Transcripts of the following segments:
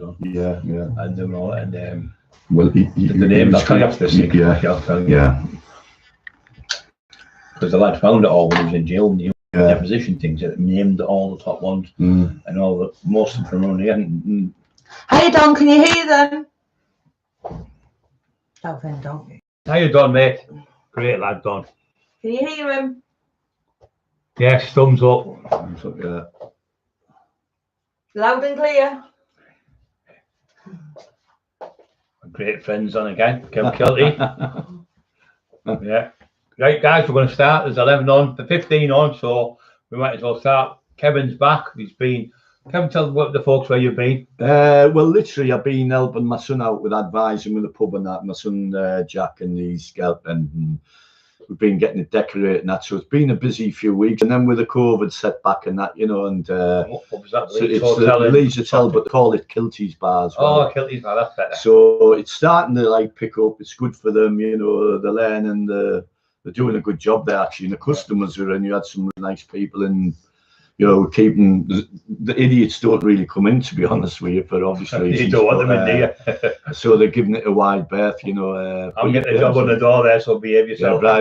well. Yeah. And them all, and well, the names. I'll tell you after this. Yeah. Because the lad found it all when he was in jail, and deposition things. It named all the top ones, and all the most of them from around here. Hey Don, can you hear them? Don. How you done, mate? Great lad, Don. Can you hear him? Yes, thumbs up. Loud and clear. Great friends on again. Kev Kelty. Yeah. Right, guys, we're going to start. There's 11 on, 15 on, so we might as well start. Kevin's back. Kevin, tell the folks where you've been. Well, literally, I've been helping my son out with advising with the pub and that. My son Jack and he's and we've been getting it decorated and that. So it's been a busy few weeks. And then with the COVID setback and that, and what was that? So it's the Leeds Hotel, but they call it Kilty's Bar as well. Oh, Kilty's Bar, that's better. So it's starting to pick up. It's good for them, they're learning, they're doing a good job there actually. And the customers are in. You had some nice people and. Keeping the idiots don't really come in, to be honest with you, for obvious reasons. You don't want them in, do you? So they're giving it a wide berth, I'm getting a job on the door there, so behave yourself. Yeah,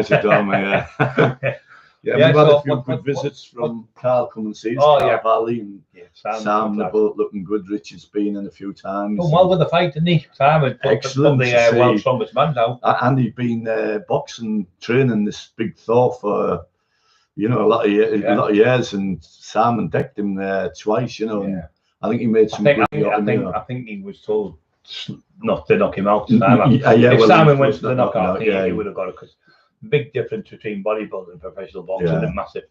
we've had a few good visits from Carl come and see us. Carl Valley and Sam, they're both looking good. Richard's been in a few times. Oh, well with the fight, didn't he? Simon, excellent. The world's strongest man now. And he's been boxing training this big Thor for. A lot of years, and Simon decked him twice. And I think he made some. I think he was told not to knock him out. Simon. If Simon went to the knockout, he would have got it. Because big difference between bodybuilding and professional boxing is massive.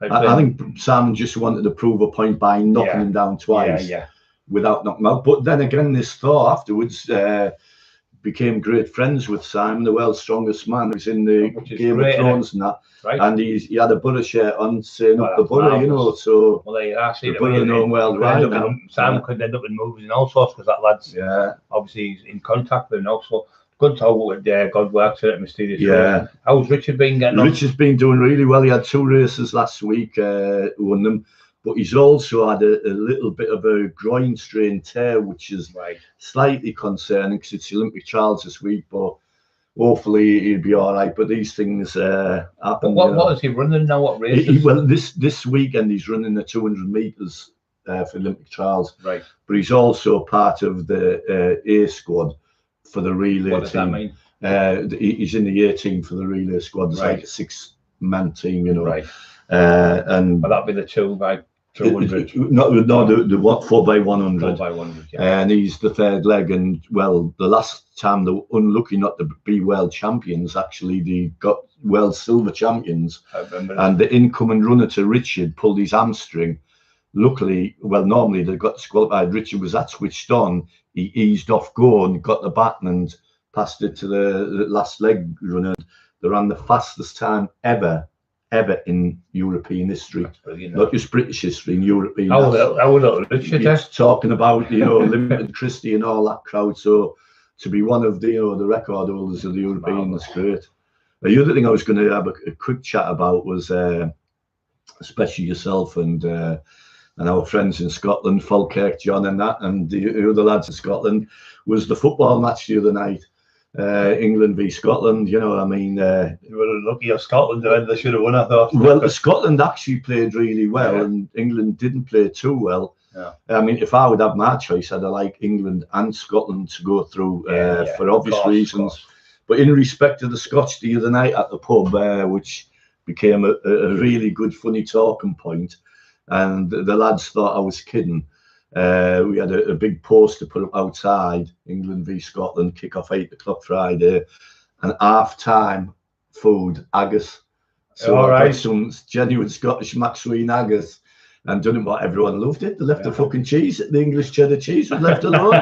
I think Simon just wanted to prove a point by knocking him down twice without knocking him out. But then again, this Thor afterwards. Became great friends with Simon, the world's strongest man. He's in the Game of Thrones and that. Right. And he had a butter shirt on saying up the butter, so they actually the butter known worldwide. Simon could end up in movies and all sorts because that lad's obviously he's in contact with him now. So good to how God works at Mysterious. Yeah. How's Richard been getting on? Richard's been doing really well. He had 2 races last week, won them. But he's also had a little bit of a groin strain tear, which is slightly concerning because it's Olympic trials this week. But hopefully he'll be all right. But these things happen. What is he running now? What races? Well, this weekend he's running the 200 meters for Olympic trials. Right. But he's also part of the A squad for the relay team. What does that mean? He's in the A team for the relay squad. It's like a 6-man team, Right. And will that be the 2x200? No, the 4x100. 4x100, and he's the third leg. And well, the last time they were unlucky not to be world champions, actually they got world silver champions. I remember. And the incoming runner to Richard pulled his hamstring. Luckily, well, normally they got disqualified. Richard was that switched on. He eased off go and got the baton and passed it to the last leg runner. They ran the fastest time ever in European history, not just British history, in European. How Richard talking about limited Christie and all that crowd. So to be one of the the record holders of the European is great. The other thing I was going to have a quick chat about was especially yourself and our friends in Scotland, Falkirk, John, and that, and the other lads in Scotland, was the football match the other night. England v Scotland, you were lucky of Scotland, they should have won, I thought. Well, Scotland actually played really well, and England didn't play too well. I mean, if I would have my choice, I'd like England and Scotland to go through for obvious reasons. But in respect to the Scotch the other night at the pub, which became a really good, funny talking point, and the lads thought I was kidding. We had a big poster put up outside, England v Scotland, kick-off 8 o'clock Friday, and half-time food, haggis. So I got some genuine Scottish Maxwell haggis and done it, but everyone loved it. They left the fucking cheese, the English cheddar cheese was left alone.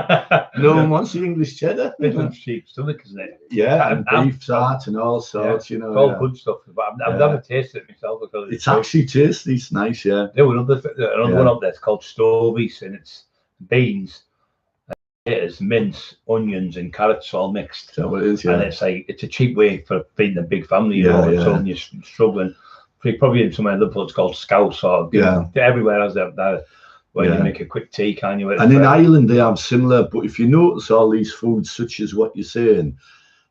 No one wants the English cheddar. It's cheap stomach, isn't it? Yeah, and beef tart and all sorts, It's all good stuff, but I've never tasted it myself. Because it's actually tasty, it's nice, There was another one up there, it's called Stovies, and it's beans, potatoes, mince, onions, and carrots all mixed. That's what it is, and it's a cheap way for feeding a big family, so when you're struggling. Probably in somewhere in Liverpool it's called Scouse, or everywhere has that where you make a quick tea, can you? And in Ireland they have similar, but if you notice all these foods such as what you're saying,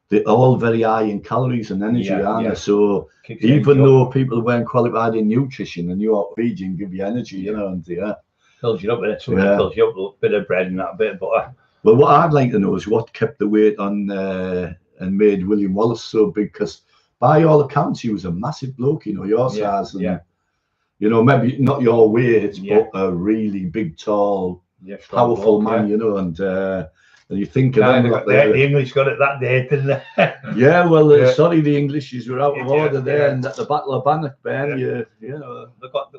they're all very high in calories and energy, aren't they? So even though people weren't qualified in nutrition, and you feed you and give you energy, you know, and fills you up with it. So it fills you up with a bit of bread and that, a bit of butter. Well, what I'd like to know is what kept the weight on and made William Wallace so big, because by all accounts he was a massive bloke, you know, your size, and you know, maybe not your weight, but a really big, tall, powerful bloke, man, you know, and you think of them, the English got it that day, didn't they? Yeah, well, sorry, the Englishes were out of order there, and at the Battle of Bannockburn, you know, they got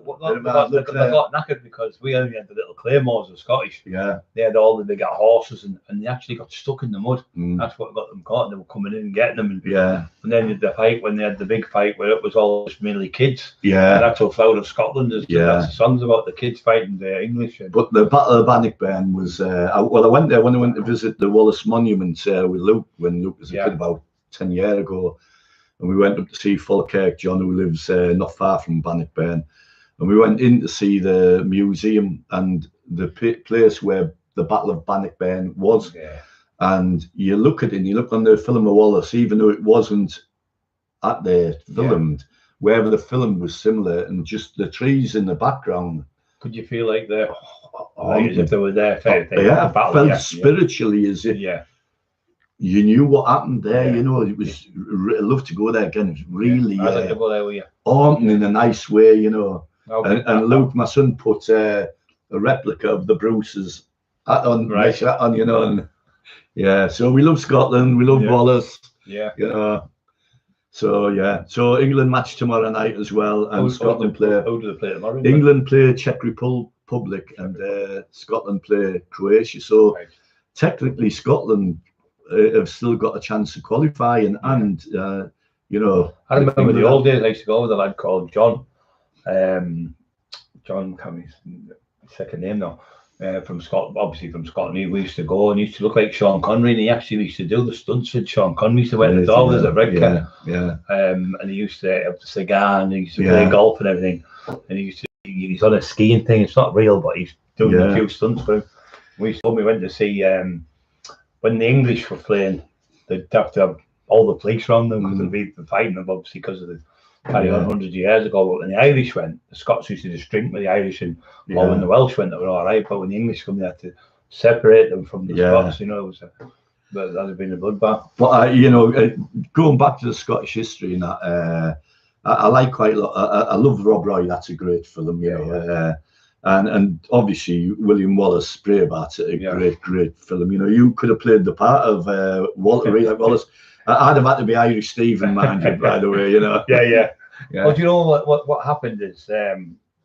knackered because we only had the little claymores of Scottish. Yeah, they had all the big horses, and they actually got stuck in the mud. That's what got them caught. And they were coming in and getting them, and then the fight, when they had the big fight where it was all just mainly kids. Yeah, and that's how Flower of Scotland is. That's the songs about the kids fighting the English. But the Battle of Bannockburn was well, I went there when I went to visit the Wallace Monument with Luke when Luke was a kid about 10 years ago, and we went up to see Falkirk John, who lives not far from Bannockburn, and we went in to see the museum and the place where the Battle of Bannockburn was. And you look at it and you look on the film of Wallace, even though it wasn't at there filmed, wherever the film was similar, and just the trees in the background. Could you feel like they're as if they were there? I felt spiritually as if you knew what happened there. You know, it was. I'd love to go there again. It was really haunting in a nice way, you know. And Luke, my son, put a replica of the Bruces on, you know. And, so we love Scotland. We love Wallace. You know. So so England match tomorrow night as well, and Scotland play. Who do they play tomorrow? England play Czech Republic, and Scotland play Croatia. So technically, Scotland have still got a chance of qualifying, and you know. I remember the old days. I used to go with a lad called John. John, second name now. From Scotland, obviously from Scotland. We used to go, and he used to look like Sean Connery, and he actually used to do the stunts with Sean Connery. He used to wear the dog as a red cat, and he used to have the cigar, and he used to play golf and everything. And he's on a skiing thing. It's not real, but he's doing a few stunts for him. We went to see when the English were playing. They'd have to have all the police around them because they'd be fighting them, obviously, because of the carry on 100 years ago. But when the Irish went, the Scots used to just drink with the Irish, and when the Welsh went, they were all right. But when the English come, they had to separate them from the Scots. You know, it was but that'd have been a bloodbath. But you know, going back to the Scottish history and that, I like quite a lot. I love Rob Roy. That's a great film. You know, and obviously William Wallace, Braveheart, a great film. You know, you could have played the part of Walter Wallace. I'd have had to be Irish Stephen, mind you, by the way, you know. Well, do you know what happened is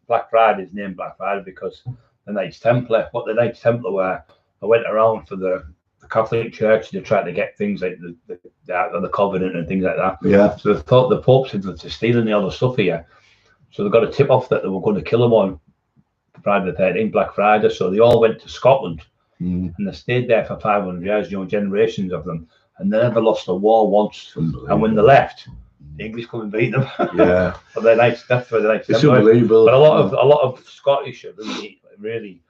Black Friday is named Black Friday because the Knights Templar, what the Knights Templar were, I went around for the Catholic Church to try to get things like the Covenant and things like that. So they thought the Pope said that they're stealing all the stuff here. So they got a tip off that they were going to kill them on Friday the 13th, Black Friday. So they all went to Scotland and they stayed there for 500 years, you know, generations of them. And they never lost a war once. And when they left, the English come and beat them. But they're nice. That's for the Knights. It's unbelievable. But a lot of Scottish are really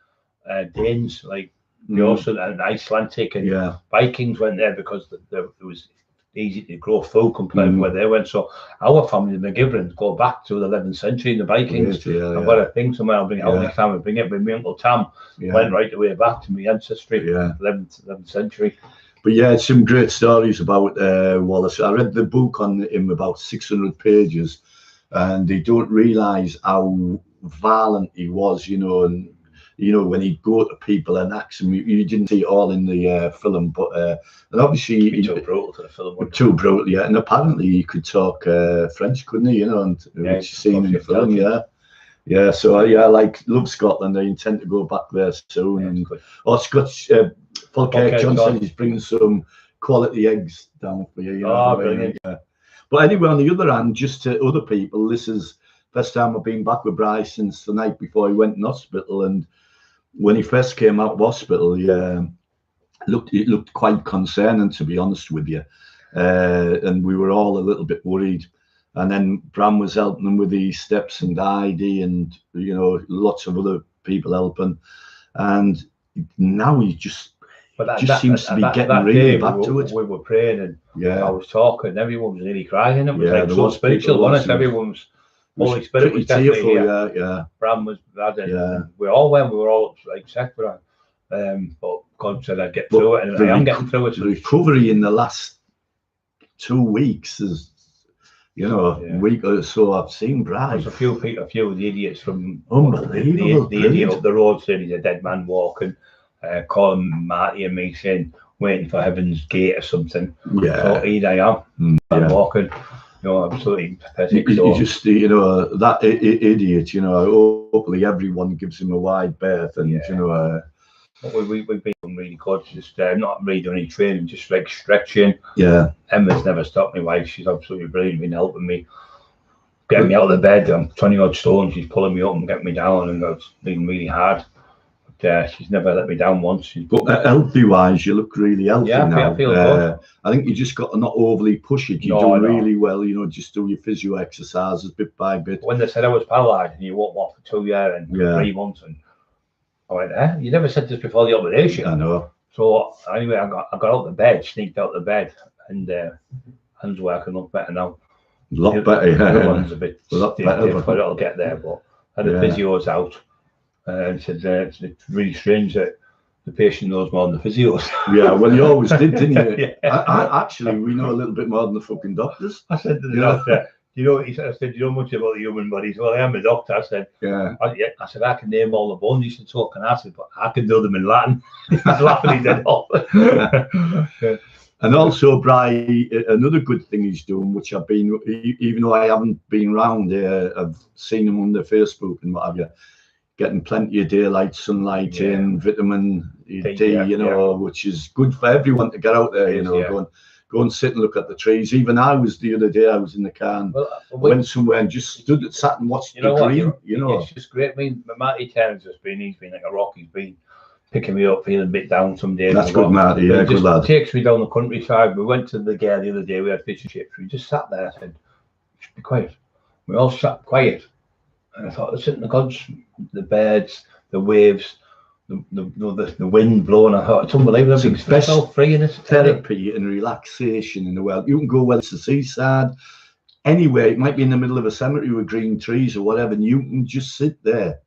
Danes, like Bjornsson and Icelandic and Vikings went there because it was easy to grow food compared to where they went. So our family, the McGiverns, go back to the 11th century, the Vikings. I've got a thing somewhere. I'll bring it out next time. I bring it. But my uncle Tam went right the way back to my ancestry, 11th century. But some great stories about Wallace. I read the book on him, about 600 pages, and they don't realise how violent he was, you know, and you know, when he'd go to people and ask them, you didn't see it all in the film, but and obviously too brutal to the film. Too brutal, and apparently he could talk French, couldn't he? You know, and which you seen in the film, So I love Scotland. I intend to go back there soon. Scotch Falkirk Johnson is bringing some quality eggs down for you. You know brilliant. But anyway, on the other hand, just to other people, this is first time I've been back with Bryce since the night before he went in hospital. And when he first came out of hospital, it looked quite concerning, to be honest with you. And we were all a little bit worried. And then Bram was helping him with the steps and ID and, you know, lots of other people helping, and now he just seems to be getting that really back to it. We were praying, and Yeah, I was talking, everyone was really crying. It was Yeah, like there so was spiritual, people, wasn't it? wasn't it? Everyone was, Holy Spirit was pretty definitely tearful, here. yeah. Bram was bad, and Yeah. we all went. We were all upset with it. But God said I'd get through it, and I am getting through it. The recovery in the last 2 weeks is, you know, week or so. I've seen Brad. There's a few of the idiots from Unbelievable. The idiot up the road said he's a dead man walking, calling Marty and me saying waiting for Heaven's Gate or something. Yeah. So here I am, I'm walking. You know, absolutely pathetic. You just, you know, that idiot, you know, hopefully everyone gives him a wide berth, and, you know. We've been really good, just not really doing any training, just like stretching. Yeah. Emma's never stopped me, wife. She's absolutely brilliant, been helping me, getting me out of the bed. I'm 20 odd stone, she's pulling me up and getting me down, and it's been really hard. She's never let me down once. But healthy wise, you look really healthy now. I feel good. I think you just got to not overly push it. You're doing really well, you know, just do your physio exercises bit by bit. When they said I was paralysed and you won't walk for 2 years and 3 months, and I went, you never said this before the operation. I know. So anyway, I got out of bed, sneaked out of bed, and hands working up better now. A lot better, yeah. The other one's a bit better, but it'll get there. But had the physios out, and said it's really strange that the patient knows more than the physios. Yeah, well, you always did, didn't you? I actually, we know a little bit more than the fucking doctors. I said to the doctor, you know, he said, I said, you know much about the human body? He said, well, I am a doctor. I said, I said, I can name all the bones. He said, so can I? Said, but I can do them in Latin. He was laughing, he did all. And also, Bri, another good thing he's doing, which I've been, even though I haven't been round there, I've seen him on the Facebook and what have you, getting plenty of daylight, sunlight in, vitamin D, you know, which is good for everyone to get out there, you know, go and sit and look at the trees. Even I was the other day, I was in the car and went somewhere and just sat and watched the green, you know. It's just great. I mean, Matty Turner's he's been like a rock. He's been picking me up, feeling a bit down some days. That's good, Matty, yeah, good lad. Takes me down the countryside. We went to the Gare the other day, we had fish and chips. We just sat there, I said, just be quiet. We all sat quiet. And I thought, listen to the gods, the birds, the waves, the wind blowing. I thought, it's unbelievable. It's the best so free in it. therapy and relaxation in the world. You can go well to the seaside, anywhere. It might be in the middle of a cemetery with green trees or whatever, and you can just sit there.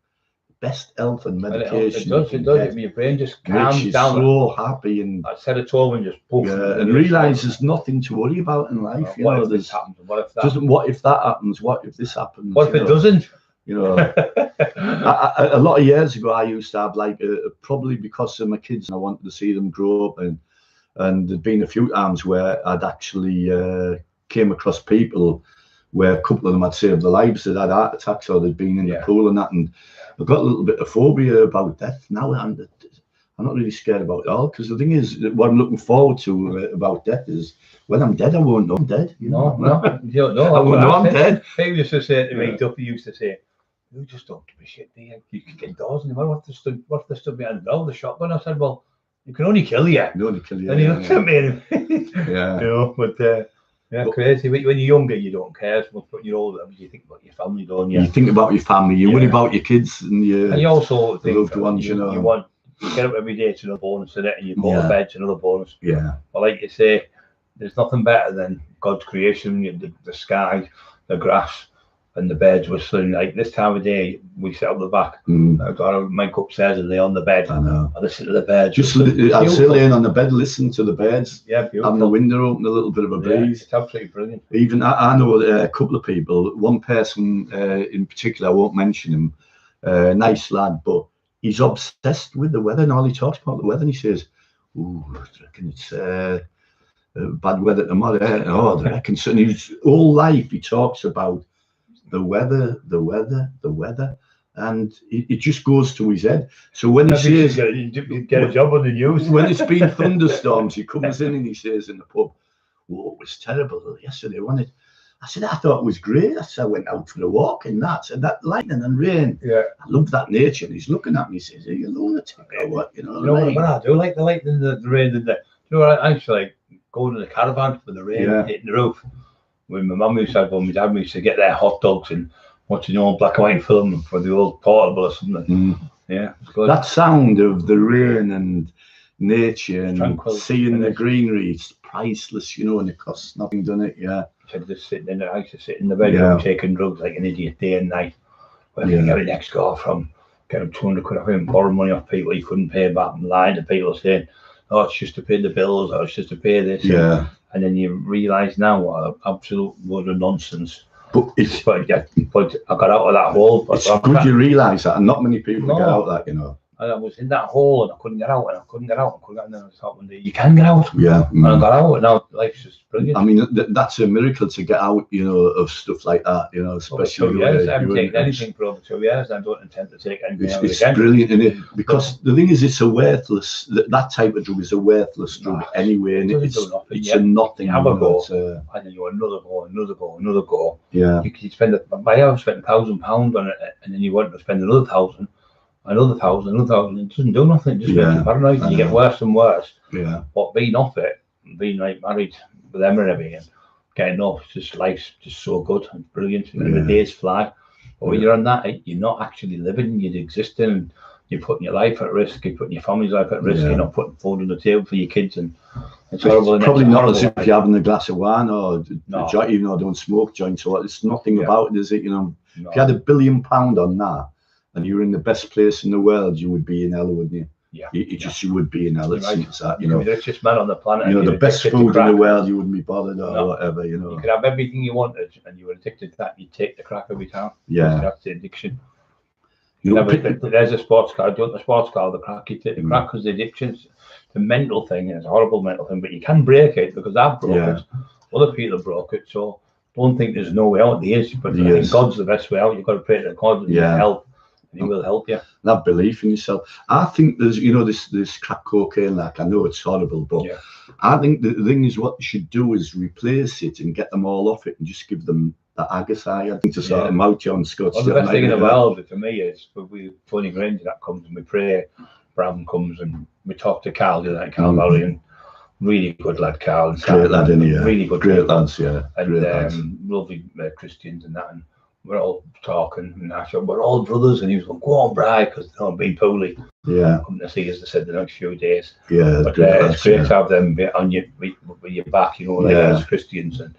Best health and meditation. It does. Your brain just calms down. So happy and that serotonin just poof. And realise there's nothing to worry about in life. You know, there's what if that happens? What if this happens? What if it doesn't? You know, a lot of years ago, I used to have like probably because of my kids, and I wanted to see them grow up, and there'd been a few times where I'd actually came across people where a couple of them had saved their lives, that had heart attacks or they'd been in the pool and that, and I've got a little bit of phobia about death now. I'm not really scared about it all, because the thing is, what I'm looking forward to about death is when I'm dead, I won't know I'm dead. You know? No, you don't know. I won't know I'm dead. People used to say to me, Duffy used to say, you just don't give a shit, do you? You can get doors and what if they stood behind the door with a shotgun? I said, well, you can only kill you. You only kill you. And he looked at me and yeah. You know, but crazy. When you're younger, you don't care so much, but you're older, you think about your family, don't you? You think about your family, you worry about your kids and you also think loved ones, you know. You get up every day, it's another bonus in it, and you go to bed, it's another bonus. Yeah. But like you say, there's nothing better than God's creation, the sky, the grass, and the birds whistling. Like this time of day, we sit up the back. I've got to make upstairs and lay on the bed. I know. I listen to the birds. I'd sit laying on the bed, listen to the birds. Yeah, beautiful. Having the window open, a little bit of a breeze. It's absolutely brilliant. Even I know a couple of people. One person in particular, I won't mention him. Nice lad, but he's obsessed with the weather, and all he talks about the weather. And he says, "Ooh, I reckon it's bad weather tomorrow." Oh, I reckon so. And his whole life he talks about the weather, and it just goes to his head. So when he says, you get a job on the news. When it's been thunderstorms, he comes in and he says in the pub, "Oh, it was terrible yesterday, wasn't it?" I said, "I thought it was great." I said, "I went out for a walk and that." I said, "That lightning and rain, I love that nature." And he's looking at me, he says, "Are you a lunatic or what?" You know what I mean? But I do like the lightning, the rain, and the. You know, I actually like going in the caravan for the rain hitting the roof. When my mum used to have, my dad used to get their hot dogs and watching the old black and white film for the old portable or something. Yeah, it's good. That sound of the rain and nature and Tranquil, seeing the greenery, it's priceless, you know, and it costs nothing, doesn't it? Yeah. I used to sit in the bedroom taking drugs like an idiot day and night. Where you get it next door from, get him 200 quid off him, borrow money off people he couldn't pay back, and lying to people saying, oh, it's just to pay the bills, or it's just to pay this. Yeah. And then you realise now what an absolute load of nonsense. But it's but I got out of that hole. It's good you realise that, and not many people get out of that, you know. I was in that hole and I couldn't get out, and I couldn't get out, and then I thought one day, you can get out. Yeah. And I got out, and now life's just brilliant. I mean, that's a miracle to get out, you know, of stuff like that, you know, especially. 2 years. I haven't taken anything for over 2 years, and I don't intend to take anything out it's again. It's brilliant, isn't it? Because the thing is, it's a worthless, that type of drug is a worthless drug anyway, and it's a nothing. Have a go, and then you want another go. Yeah. You spend my house spent £1,000 on it, and then you want to spend another 1,000. Another thousand, it doesn't do nothing, it just makes you paranoid, and you get worse and worse. Yeah. But being off it, being like married with them and everything, getting off, life's just so good and brilliant, and the days fly. But when you're on that, you're not actually living, you're existing, and you're putting your life at risk, you're putting your family's life at risk, you're not putting food on the table for your kids, and it's horrible. It's probably not as if you're having a glass of wine or a joint, you know, don't smoke joints, or it's nothing about it, is it? You know, if you had £1 billion on that, and you were in the best place in the world, you would be in hell, wouldn't you? Yeah. You would be in hell. It's that, you know. The richest man on the planet. You know, the best food in the world, you wouldn't be bothered or whatever, you know. You could have everything you wanted, and you were addicted to that. You'd take the crack every time. Yeah. That's the addiction. There's a sports car. Do you want the sports car, the crack? You take the crack because the addiction's the mental thing. It's a horrible mental thing, but you can break it because I've broke it. Other people have broke it, so don't think there's no way out. There is, but I think God's the best way out. You've got to pray to God and help. He will help you. That belief in yourself. I think there's, you know, this crack cocaine, like, I know it's horrible, but I think the thing is, what you should do is replace it and get them all off it and just give them that agasai. I think to sort them out, John Scott. Well, the best thing in the world for me is we Tony Granger that comes and we pray. Bram comes and we talk to Carl, Carl Lowry, and really good lad, Carl. Great lad, isn't he? Really good, great lads, and lovely Christians and that. And we're all talking, and I said, we're all brothers, and he was going, go on, Brad, because they're being poorly. Yeah. Coming to see us, they said, the next few days. Yeah. But it's great to have them on your back, you know, like as Christians, and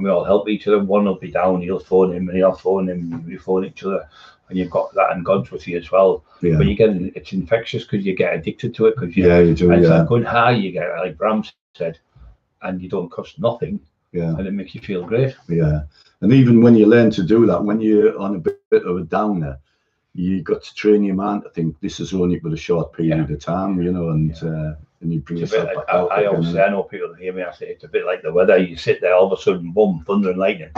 we all help each other. One will be down, he'll phone him, and he'll phone him, we phone each other, and you've got that, and God's with you as well. Yeah. But it's infectious because you get addicted to it, because you do. And it's a good high you get, like Bram said, and you don't cost nothing. Yeah. And it makes you feel great. Yeah. And even when you learn to do that, when you're on a bit of a downer, you got to train your mind to think this is only for a short period of time, you know, and you bring yourself back out. I always say, I know people hear me, I say it's a bit like the weather. You sit there, all of a sudden, boom, thunder and lightning.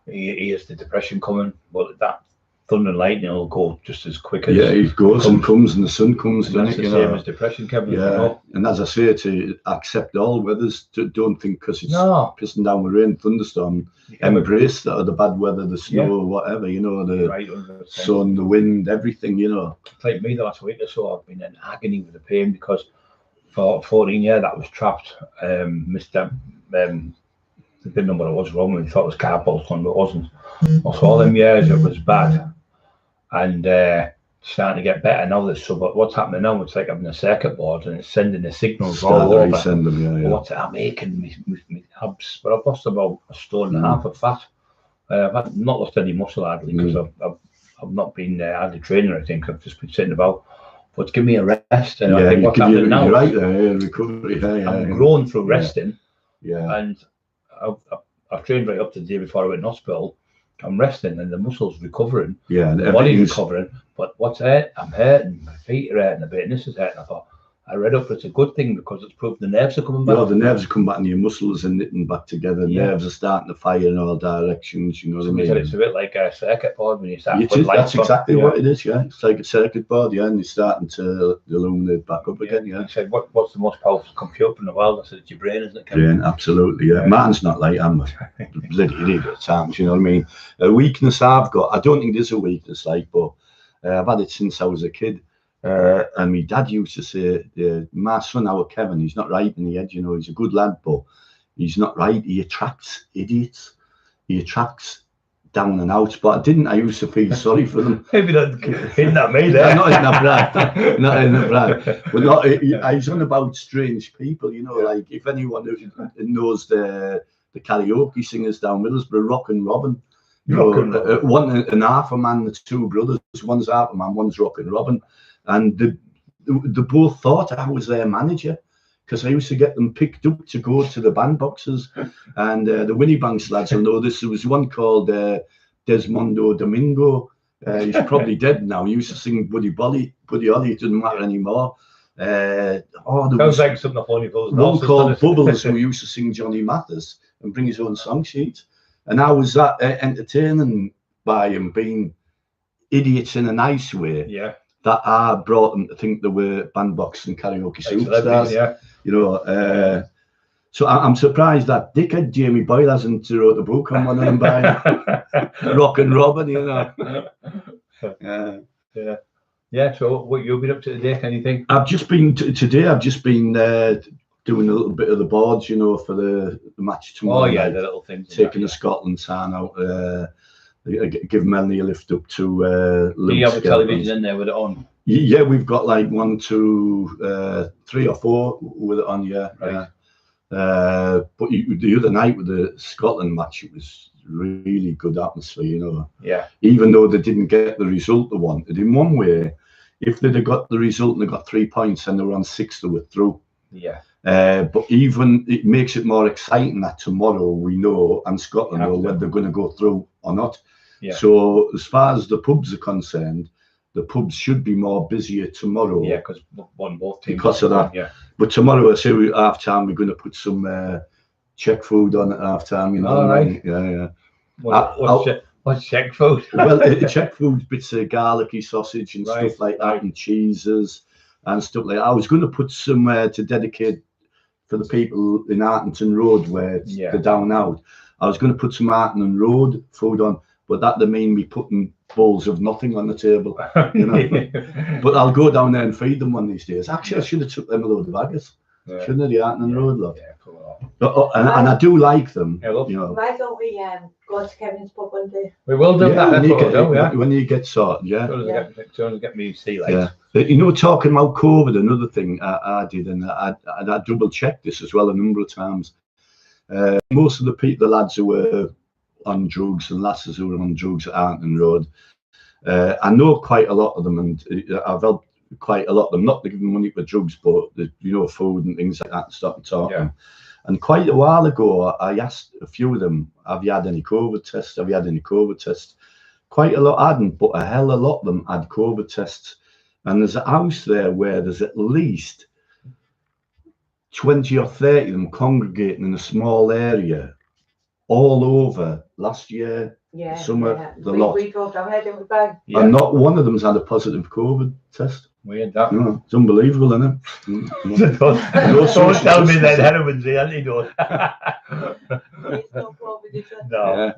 Here's the depression coming, but that thunder and lightning will go just as quick as it goes and comes, and the sun comes. And that's the same as depression, Kevin. Yeah, you know? And as I say, to accept all weathers, don't think because it's pissing down with rain, thunderstorm, embrace that, or the bad weather, the snow, or whatever, you know, the sun, the wind, everything, you know. It's like me the last week or so, I've been in agony with the pain because for 14 years that was trapped. Mr. I didn't know what it was wrong with. I thought it was carpal tunnel, but it wasn't. For all them years it was bad, and starting to get better now. But what's happening now? It's like having a circuit board and it's sending the signals all over. What's it making me abs? But I've lost about 1.5 stone of fat. I've not lost any muscle hardly because I've not been hardly training or anything. I've just been sitting about. But give me a rest, and I think what's happening now. You're right there, recovery. I'm growing through resting. Yeah. And I've trained right up to the day before I went in hospital. I'm resting and the muscles recovering. Yeah, the body's recovering. But what's hurt? I'm hurting. My feet are hurting a bit, and this is hurting. I thought, I read up, it's a good thing because it's proved the nerves are coming back. Yeah, the nerves are coming back and your muscles are knitting back together. Nerves are starting to fire in all directions, you know what I mean? It's a bit like a circuit board when you start that's exactly what it is, It's like a circuit board, and you're starting to illuminate back up again, I said, what's the most powerful computer in the world? I said, it's your brain, isn't it, Kevin? Brain, absolutely, Martin's not like I'm a bloody idiot at times, you know what I mean? A weakness I've got, I don't think there's a weakness, but I've had it since I was a kid. And my dad used to say, my son, our Kevin, he's not right in the head, you know, he's a good lad, but he's not right. He attracts idiots. He attracts down and out, but I didn't. I used to feel sorry for them. Maybe not hitting that me there. Not in a brag, not in a brag. But not, I was on about strange people, you know, like if anyone knows the karaoke singers down Middlesbrough, Rock and Robin. You know, one and half a man, the two brothers. One's half a man, one's Rock and Robin, and they both thought I was their manager, because I used to get them picked up to go to the bandboxes, and the Winniebanks lads will know this. There was one called Desmondo Domingo. He's probably dead now. He used to sing Buddy Holly. It doesn't matter anymore. There was like something funny. One called Bubbles, who used to sing Johnny Mathis and bring his own song sheet. And I was that entertaining by him, being idiots in a nice way. Yeah. That I brought them to think they were bandbox and karaoke superstars. Yeah. You know, so I'm surprised that dickhead Jamie Boyle hasn't wrote a book on one of them by Rock and Robin, you know. Yeah. So what you've been up to today? Anything? I've just been today. I've just been doing a little bit of the boards, you know, for the match tomorrow. Oh yeah, night. the little things. Taking the Scotland sign out. Give Melanie a lift up to. Do you have a television in there with it on? Yeah, we've got like 1, 2, 3 or 4 with it on. Yeah, right. But the other night with the Scotland match, it was really good atmosphere, you know. Yeah. Even though they didn't get the result they wanted, in one way, if they'd have got the result and they got 3 points and they were on 6, they were through. Yeah. But even it makes it more exciting that tomorrow we know, and Scotland know whether they're going to go through or not. Yeah. So as far as the pubs are concerned, the pubs should be more busier tomorrow. Yeah, because both teams. Because of that. Yeah. But tomorrow, I say at half time, we're going to put some Czech food on at half time. You know. All right. Yeah. What's Czech food? Well, Czech food, bits of garlicky sausage and stuff like that, and cheeses and stuff like that. I was going to put some to dedicate for the people in Artington Road where they're down out. I was going to put some Artington Road food on, but that'd mean me putting bowls of nothing on the table, you know. But I'll go down there and feed them one of these days. Actually, I should have took them a load of haggis, shouldn't I? The Artington Road lot. Yeah, cool. And I do like them. You know. Why don't we go to Kevin's pub one day? We will do that. When you get sorted, Get me sea legs. Yeah. You know, talking about COVID, another thing I did, and I double checked this as well a number of times. Most of the lads who were on drugs and lasses who were on drugs at Artington Road, I know quite a lot of them, and I've helped quite a lot of them, not to give them money for drugs, but food and things like that, and stop and talking. Yeah. And quite a while ago, I asked a few of them, have you had any COVID tests? Quite a lot hadn't, but a hell of a lot of them had COVID tests. And there's a house there where there's at least 20 or 30 of them congregating in a small area all over last year, summer, the lot. And not one of them's had a positive COVID test. Weird that. No, it's unbelievable, isn't it? Don't tell me that heroin's the antidote. No.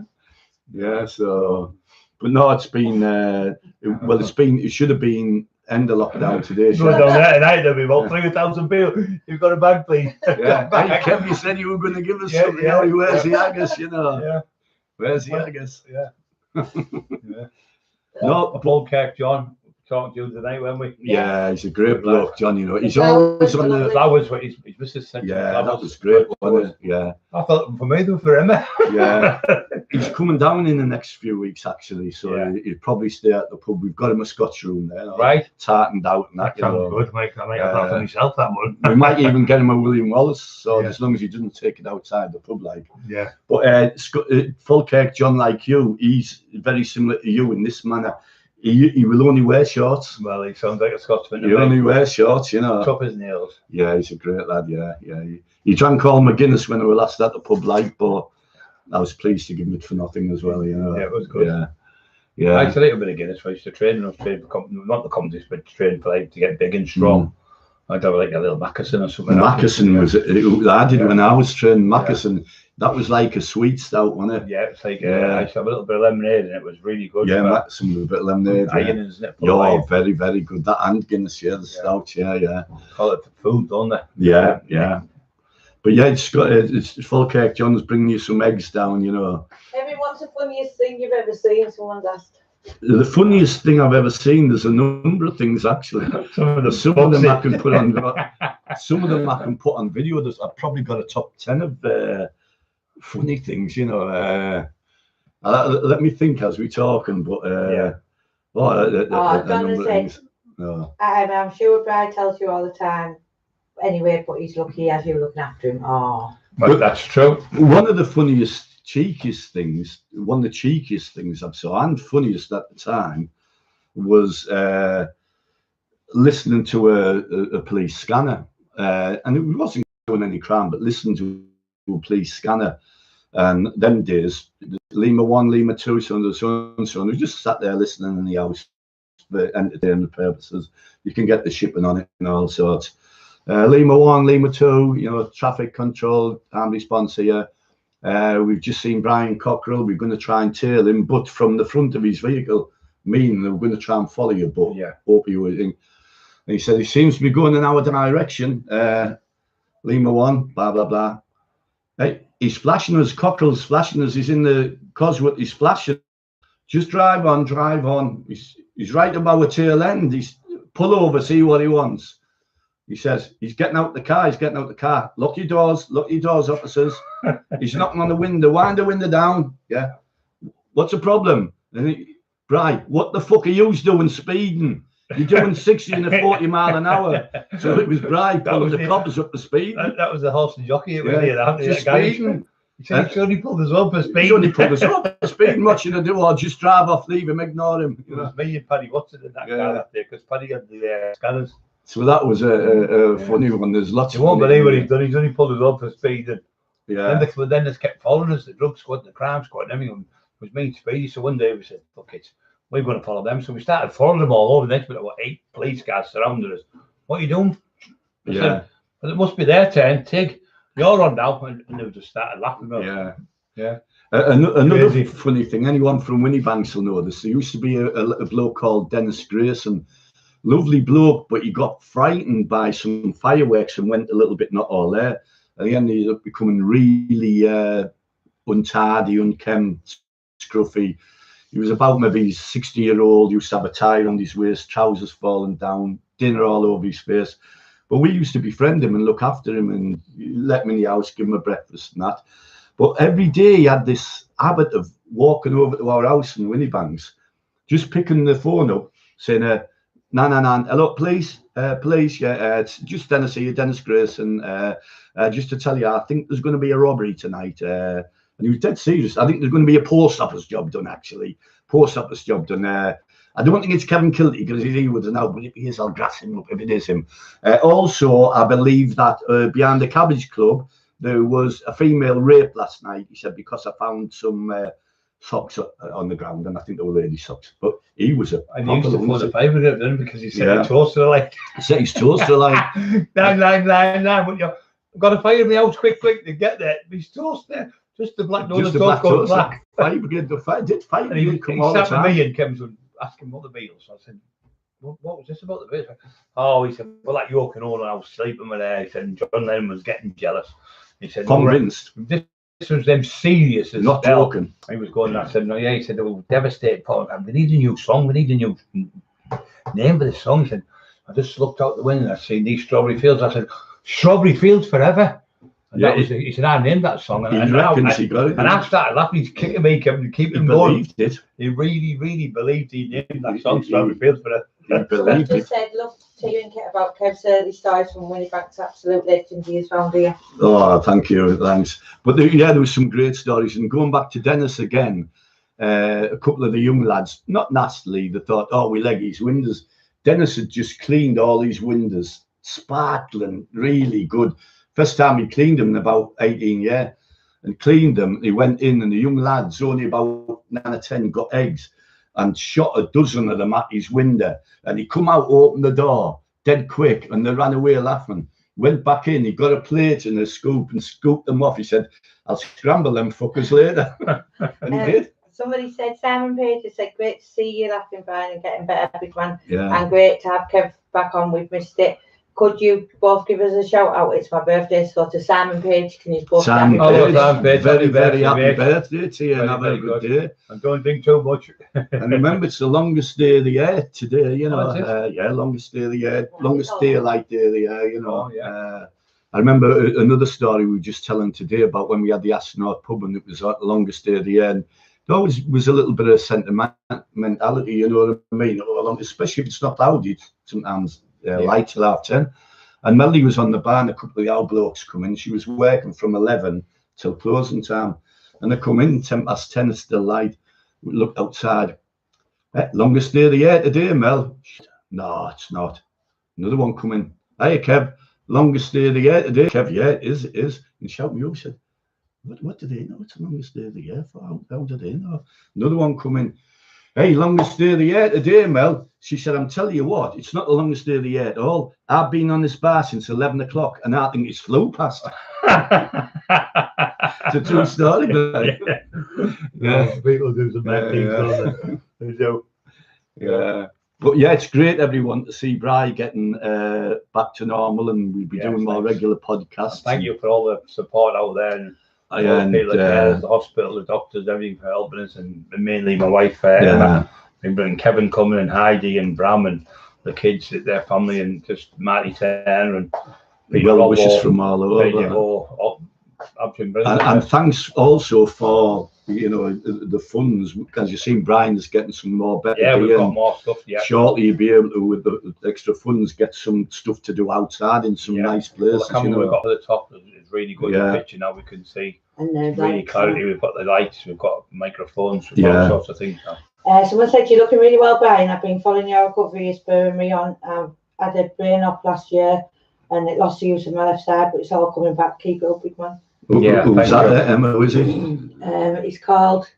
Yeah, so, but no, it's been, it should have been end of lockdown today. Go down there tonight, there'll be about 3,000 people. You've got a bag, please. Yeah. Hey, Kev, you said you were going to give us something. Yeah. Where's the haggis, you know? Yeah. Where's the haggis? Yeah. No, Paul Kirk, John, talked to you tonight, weren't we? Yeah, he's a great bloke, John, you know. He's always on the... That was what his missus said. Yeah, that was great, wasn't it? Yeah. I thought for me, they were for him. Yeah. He's coming down in the next few weeks, actually, so he'll probably stay at the pub. We've got him a Scotch room there. Right. Tartaned out and that. Sounds good, mate. I might have that for myself, that one. We might even get him a William Wallace, so as long as he doesn't take it outside the pub, like. Yeah. But Falkirk, John, like you, he's very similar to you in this manner. He will only wear shorts. Well, he sounds like a Scotsman. He only wears shorts, you know. Tough as nails. Yeah, he's a great lad, yeah. He drank all McGuinness when we were last at the pub, like, but I was pleased to give him it for nothing as well, you know. Yeah, it was good. Yeah. I used a little bit of Guinness. I used to train, not the competition, but train for like to get big and strong. I'd have like a little Mackerson or something. Mackerson was I did when I was training. Mackerson, that was like a sweet stout, wasn't it? Yeah, it's like I used to have a little bit of lemonade and it was really good. Yeah, Mackerson with a bit of lemonade. Iron, isn't it? Yeah, very, very good. That and Guinness, the stout, yeah. Call it for food, don't they? Yeah. But yeah, it's Falkirk John's bringing you some eggs down, you know. Kevin, what's the funniest thing you've ever seen? Someone's asked. The funniest thing I've ever seen, there's a number of things actually. Some of them I can put on some of them I can put on video. I've probably got a top 10 of funny things, you know. Let me think as we talking, but Donna said, I'm sure Brad tells you all the time anyway, but he's lucky as you're looking after him. Oh, but that's true. One of the cheekiest things I've saw, and funniest at the time, was listening to a police scanner, and it wasn't doing any crime, but listening to a police scanner. And them days, Lima 1, Lima 2, so and so, and we just sat there listening in the house for entertainment purposes. You can get the shipping on it and all sorts. Lima 1, Lima 2, you know, traffic control, armed response here. We've just seen Brian Cockerill. We're going to try and tail him, but from the front of his vehicle, meaning we're going to try and follow you, but hope you would. And he said, he seems to be going in our direction. Lima 1, blah, blah, blah. Hey, he's flashing us, Cockerill's flashing us, he's in the Cosworth, he's flashing. Just drive on. He's right above our tail end. He's pull over, see what he wants. He says, he's getting out the car, Lock your doors, officers. He's knocking on the window, wind the window down. Yeah. What's the problem? Right, what the fuck are you doing speeding? You're doing 60 and a 40 mile an hour. So it was Brian pulling the coppers up the speed. That was the horse and jockey. Just speeding. He only pulled us up for speed. He only pulled us up for speed. What should I do? I'll just drive off, leave him, ignore him. It was me and Paddy Watson in that car that day, because Paddy had the scanners. So that was a funny one. There's lots of. You won't believe what he's done. He's only pulled us up for speed. And then they kept following us, the drug squad, the crime squad, and everything. It was me and Speedy. So one day we said, fuck it, we're going to follow them. So we started following them all over. The next minute, 8 police cars surrounded us. What are you doing? I said, well, it must be their turn. Tig, you're on now. And they just started laughing about it. Yeah. Another funny thing, anyone from Winniebanks will know this. There used to be a bloke called Dennis Grayson. Lovely bloke, but he got frightened by some fireworks and went a little bit not all there. And he ended up becoming really untidy, unkempt, scruffy. He was about maybe 60-year-old, used to have a tie around his waist, trousers falling down, dinner all over his face. But we used to befriend him and look after him and let him in the house, give him a breakfast and that. But every day he had this habit of walking over to our house in Winniebanks, just picking the phone up, saying, no, hello, police, it's just Dennis here, Dennis Grayson, just to tell you, I think there's going to be a robbery tonight. And he was dead serious. I think there's going to be a post office job done, actually. I don't think it's Kevin Kilty, because he's here with us now, but if he is, I'll grass him up if it is him. Also, I believe that behind the Cabbage Club, there was a female rape last night, he said, because I found some socks on the ground, and I think they were lady socks. But he was a... And he used to phone the paper grip, didn't he? Because he said his toes to the light. He said his toes to the light. 999, but you've got to fire me out quick to get there. His toes there. Just the black nose, the black toes. Fire brigade, fire and he sat with me and Kevin was asking what the Beatles. So I said, what was this about the Beatles? Oh, he said, well, that York and all, and I was sleeping with her. He said, John Lennon was getting jealous. He said, convinced. This was them serious as not joking. He was going, I said, no, yeah, he said, they were devastated. We need a new song, we need a new name for this song. He said, I just looked out the window and I seen these Strawberry Fields. I said, Strawberry Fields forever. And that was, he said, I named that song. And I started laughing. He's kicking me, Kevin, keep him going. He really believed he named that song, Strawberry Fields, forever. He just said, love to hear and Kit about Kev's early stories from Winniebanks, absolute legend he is round here. Oh, thank you, thanks. But there was some great stories. And going back to Dennis again, a couple of the young lads, not nastily, they thought, oh, we leg his windows. Dennis had just cleaned all these windows, sparkling, really good. First time he cleaned them in about 18 years, and cleaned them. He went in, and the young lads, only about 9 or 10, got eggs and shot a dozen of them at his window. And he come out, opened the door, dead quick, and they ran away laughing. Went back in, he got a plate and a scoop and scooped them off. He said, I'll scramble them fuckers later. And he did. Somebody said, Simon Page said, great to see you laughing, Brian, and getting better, big man. Yeah. And great to have Kev back on. We've missed it. could you both give us a shout out? It's my birthday, so to Simon Page, can you both Simon Page, very happy birthday to you, and have a good day. And don't drink too much. And remember, it's the longest day of the year today, you know. Yeah, longest day of the year, longest daylight day of the year, you know. I remember another story we were just telling today about when we had the Astronaut pub, and it was the longest day of the year. And there always was a little bit of sentimentality, you know what I mean? Especially if it's not loud, sometimes light till 10:30. And Melody was on the bar, and a couple of the old blokes come in. She was working from 11 till closing time. And they come in, 10:10, it's still light. We looked outside. Longest day of the year today, Mel. No, it's not. Another one come in. Hey, Kev, longest day of the year today. Kev, yeah, it is. And shout me up, said, what do they know? It's the longest day of the year for. How do they know? Another one come in. Hey, longest day of the year today, Mel. She said, I'm telling you what, it's not the longest day of the year at all. I've been on this bar since 11 o'clock, and I think it's flew past. It's a true story, but yeah, people do some bad things, don't they? So, yeah. But yeah, it's great, everyone, to see Bri getting back to normal, and we'll be doing more regular podcasts. Thank you for all the support out there, and people at the hospital, the doctors, everything for helping us, and mainly my wife. And Kevin coming, and Heidi and Bram, and the kids, their family, and just Marty Turner and well wishes from all over. And thanks also for the funds, because you've seen Brian's getting some more better. Yeah, we've got more stuff. Yeah, shortly you'll be able to, with the extra funds, get some stuff to do outside in some nice places. Well, the camera we've got at the top is really good. The picture now we can see really clarity. We've got the lights, we've got microphones, we've got all sorts of things now. Someone said you're looking really well, Brian. I've been following your recovery, you're spurring me on. I had a brain op last year, and it lost the use of my left side, but it's all coming back. Keep it up, big man. Who's that, Emma? Who is it? It's called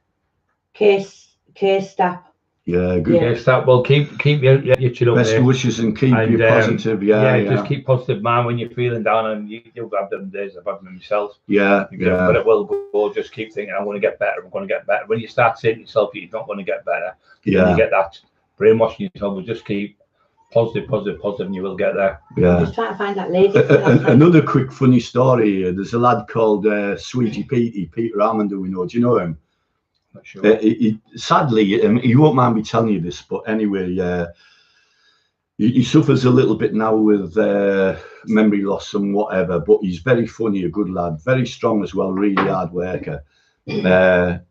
Case Stap. Yeah, good. Case Stap. Well, keep your chin up. Best wishes, and keep you positive. Just keep positive, man. When you're feeling down, and you'll have them days. I've had them myself. But it will go. Just keep thinking, I'm going to get better. I'm going to get better. When you start saying to yourself you're not going to get better, you get that brainwashing yourself. But just keep positive, and you will get there. Just trying to find that lady. Another quick funny story. There's a lad called Sweetie Peter Armand, who we know. Do you know him? Not sure. Sadly, he won't mind me telling you this, but anyway, he suffers a little bit now with memory loss and whatever. But he's very funny, a good lad, very strong as well, really hard worker. But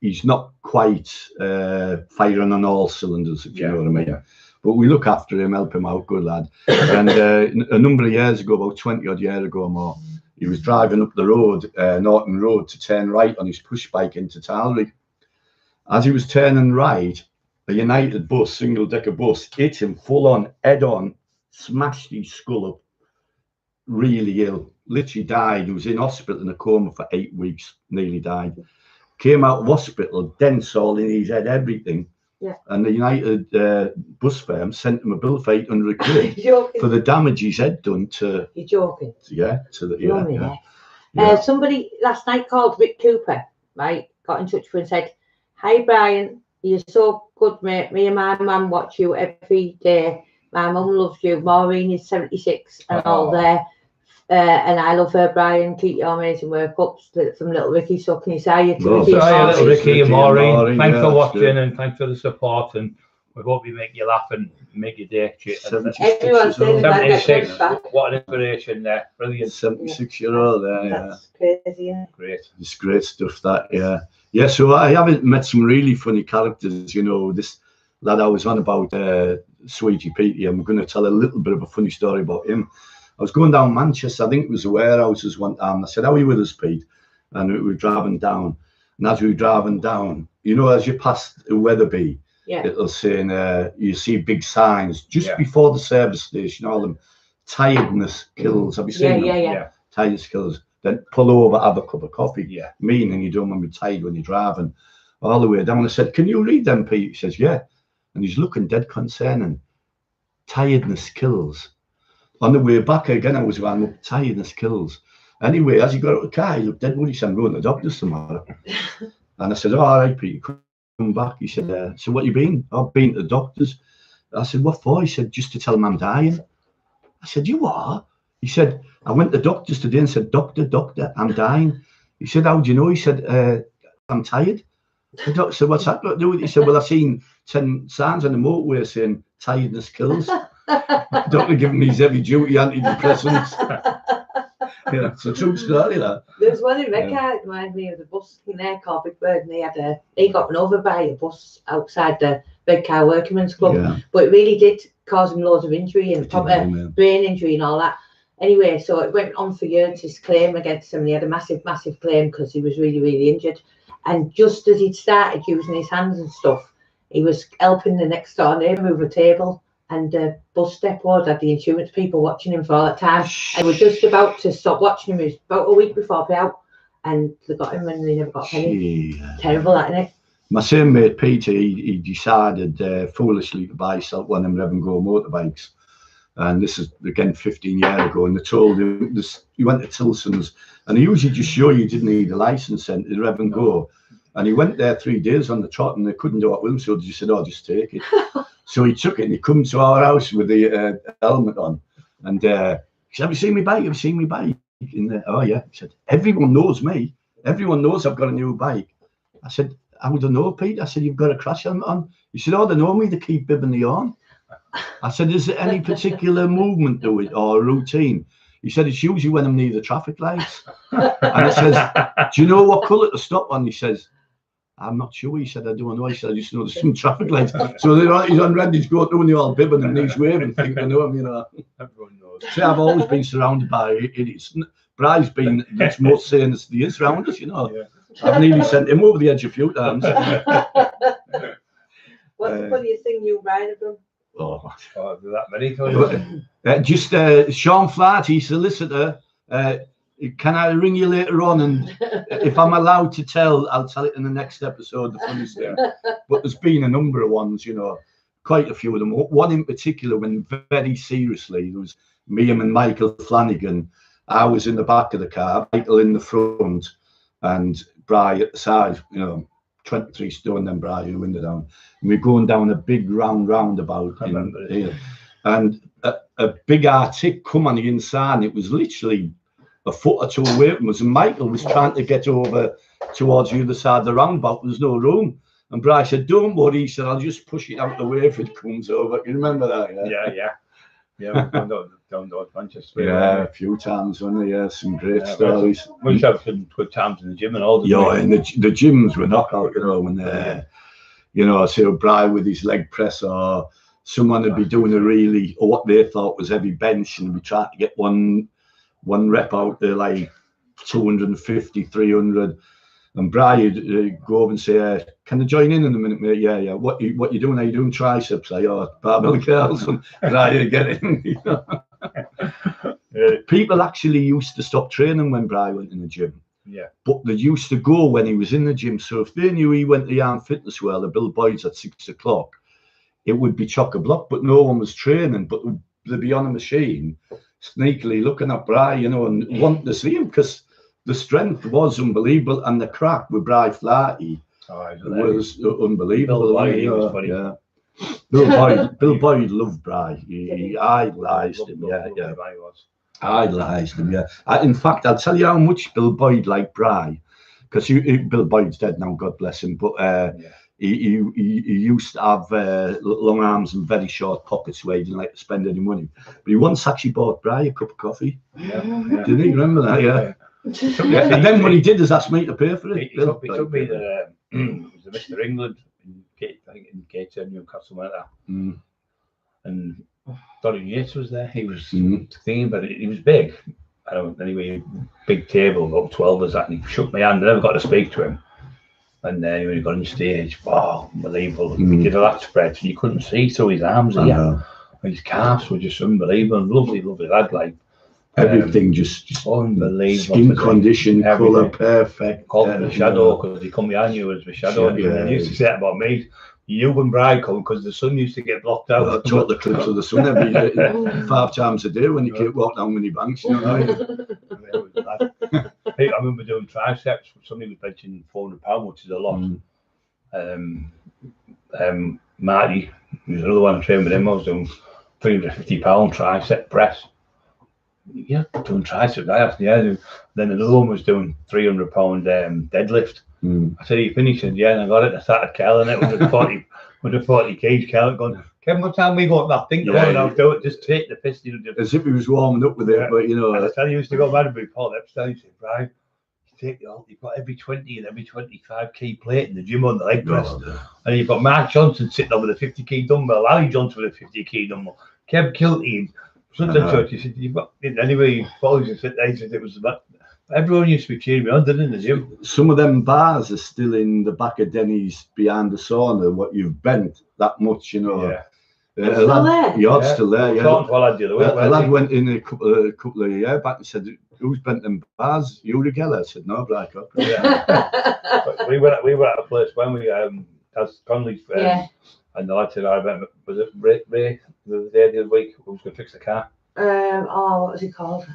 he's not quite firing on all cylinders, if you know what I mean. But we look after him, help him out, good lad. And a number of years ago, about 20 odd years ago or more, he was driving up the road, Norton Road, to turn right on his push bike into Talry. As he was turning right, a United bus, single decker bus, hit him full on, head on, smashed his skull up, really ill, literally died. He was in hospital in a coma for 8 weeks, nearly died. Came out of hospital, dents all in his head, everything. And the United bus firm sent him a bill for 800 quid for the damage his head done to. You're joking? Yeah, to the somebody last night called Rick Cooper, right? Got in touch with and said, "Hi Brian, you're so good, mate. Me and my mum watch you every day. My mum loves you. Maureen is 76 and all there. And I love her, Brian. Keep your amazing work up." From little Ricky. So can you say it to little Ricky and Maureen? Thanks for watching, and thanks for the support, and we hope we make you laugh and make your day. 76. What an inspiration there. Brilliant. 76-year-old there. That's crazy, isn't it? Great. It's great stuff, that. Yeah, so I haven't met some really funny characters. This lad I was on about, Sweetie Petey. I'm going to tell a little bit of a funny story about him. I was going down Manchester, I think it was the warehouses one time. I said, "How are you with us, Pete?" And we were driving down. And as we were driving down, as you pass Weatherby, it'll say, you see big signs just before the service station, all them, tiredness kills. Have you seen them? Yeah. Tiredness kills. Then pull over, have a cup of coffee. Meaning you don't want to be tired when you're driving. All the way down. I said, "Can you read them, Pete?" He says, "Yeah." And he's looking dead concerning. Tiredness kills. On the way back again, I was going, "Look, tiredness kills." Anyway, as he got out of the car, he looked dead worried. He said, "I'm going to the doctor's tomorrow." And I said, "Oh, all right, Pete, come back." He said, "So what you been?" "I've been to the doctor's." I said, "What for?" He said, "Just to tell him I'm dying." I said, you are? He said, I went to the doctors today and said, doctor, I'm dying. He said, how do you know? He said, I'm tired. The doctor said, what's that got to do with it? He said, well, I've seen 10 signs on the motorway saying tiredness kills. The doctor giving me his heavy duty antidepressants. Yeah, it's a true story, that. There's one in Redcar, reminds me of the bus in there called Big Bird, and he got run over by a bus outside the Redcar Workmen's Club. Yeah. But it really did cause him loads of injury and brain injury and all that. Anyway, so it went on for years, his claim against him. He had a massive claim because he was really, really injured. And just as he'd started using his hands and stuff, he was helping the next door neighbour move a table. And the bus depot had the insurance people watching him for all that time. And we're just about to stop watching him. It was about a week before payout. And they got him and they never got a penny. Terrible, that, isn't it? My same mate, Peter, he decided foolishly to buy himself one of them Rev & Go motorbikes. And this is, again, 15 years ago. And they told him, he went to Tilson's. And he usually just show you didn't need a license and the Rev & Go. And he went there 3 days on the trot and they couldn't do it with him. So they just said, oh, just take it. So he took it and he come to our house with the helmet on. And he said, have you seen me bike? Have you seen me bike? Oh, yeah. He said, everyone knows me. Everyone knows I've got a new bike. I said, I would know, Pete. I said, you've got a crash helmet on. He said, oh, they know me. They keep bibbing the on. I said, is there any particular movement to it or routine? He said, it's usually when I'm near the traffic lights. And I says, do you know what colour to stop on? He says, I'm not sure. He said, I don't know. He said, I just know there's some traffic lights. So he's on red, he's going through and they're all bibbing and he's waving, think I know him, you know. Everyone knows. See, I've always been surrounded by idiots. Bri's been the most sanest he is around us, you know. Yeah. I've nearly sent him over the edge a few times. What's the funniest thing you Brian have done? Oh, that many times. Just Sean Flaherty, solicitor. Can I ring you later on? And if I'm allowed to tell, I'll tell it in the next episode. The funniest thing. But there's been a number of ones, you know, quite a few of them. One in particular, when very seriously, there was me and Michael Flanagan. I was in the back of the car, Michael in the front, and Bri at the side, you know, 23 stone, then Bri in the window down. And we're going down a big roundabout. I remember it. Here. And a big Arctic come on the inside, and it was literally a foot or two away from us, and Michael was trying to get over towards the other side of the roundabout. There's no room. And Bri said, don't worry. He said, I'll just push it out the way if it comes over. You remember that? Yeah. Yeah, we've done those bunches. Yeah, a few times, wasn't there? Yeah, some great stories. We used to have some good times in the gym and all. Yeah, and the gyms were knockout, you know, when you know, so Bri with his leg press, or someone would be doing a really, or what they thought was heavy bench, and we tried to get one rep out there like 250, 300, and Bri would go over and say, can I join in a minute, mate? Yeah. What you doing? Are you doing triceps? Barbell curls? And Bri would get in. You know? People actually used to stop training when Bri went in the gym. Yeah. But they used to go when he was in the gym. So if they knew he went to the Arm Fitness World at Bill Boyd's at 6 o'clock, it would be chock-a-block, but no one was training. But they'd be on a machine, sneakily looking at Bri, you know, and wanting to see him because the strength was unbelievable, and the crack with Bri Flaherty was unbelievable. Bill Boyd, yeah. Bill Boyd loved Bri. He idolised him. Yeah. Idolised him. Yeah. In fact, I'll tell you how much Bill Boyd liked Bri, because Bill Boyd's dead now, God bless him. But he used to have long arms and very short pockets where he didn't like to spend any money. But he once actually bought Bri a cup of coffee. Yeah. Didn't he? Remember that? Yeah. And then when he did, he asked me to pay for it. He took me to Mr. England in Gateshead, Newcastle, like that. And Dorian Yates was there. He was thinking, but he was big. I don't anyway. Big table, about 12 as that, and he shook my hand. I never got to speak to him. And then when he got on stage, wow, unbelievable! He did a lat spread, and you couldn't see through his arms. His calves were just unbelievable. Lovely lad, like. Everything just unbelievable. Skin condition, colour, perfect. Called him the shadow because he come behind you as the shadow. And he used to say that about me. You and Bri come because the sun used to get blocked out. I took the clips of the sun every 5 times a day when you keep walking down many banks. You know what I remember doing triceps. Somebody was benching 400 pounds, which is a lot. Marty, there's another one I trained with him. I was doing £350 tricep press. Yeah, doing tricep. Then another one was doing £300 deadlift. I said, "You finished?" And yeah, and I got it. I started curling it with 40 kgs curling. Going, Kevin, what time we got that thing? I'll do it. Just take the piss. As if he was warming up with it, but you know. And I tell you, used to go mad with Paul Epstein. He said, "Right, you've got every 20 and every 25 key plate in the gym on the leg press, and you've got Mark Johnson sitting over the 50 key dumbbell, Ali Johnson with a 50 key dumbbell, Kev Kilty, Sunday Church." He said, "You've got anyway." Paul used to sit there. He said it was about. Everyone used to be cheering me on, didn't they, Jim? Some of them bars are still in the back of Denny's behind the sauna. What you've bent that much, you know. Yeah. Still there? Yeah, still there. Yeah. A lad went in a couple of years back and said, "Who's bent them bars? You together?" I said, "No, Black Cock." Yeah. we were at a place when we as Conley's and the lad said, "I remember, was it Ray the other week who was going to fix the car?" What was he called?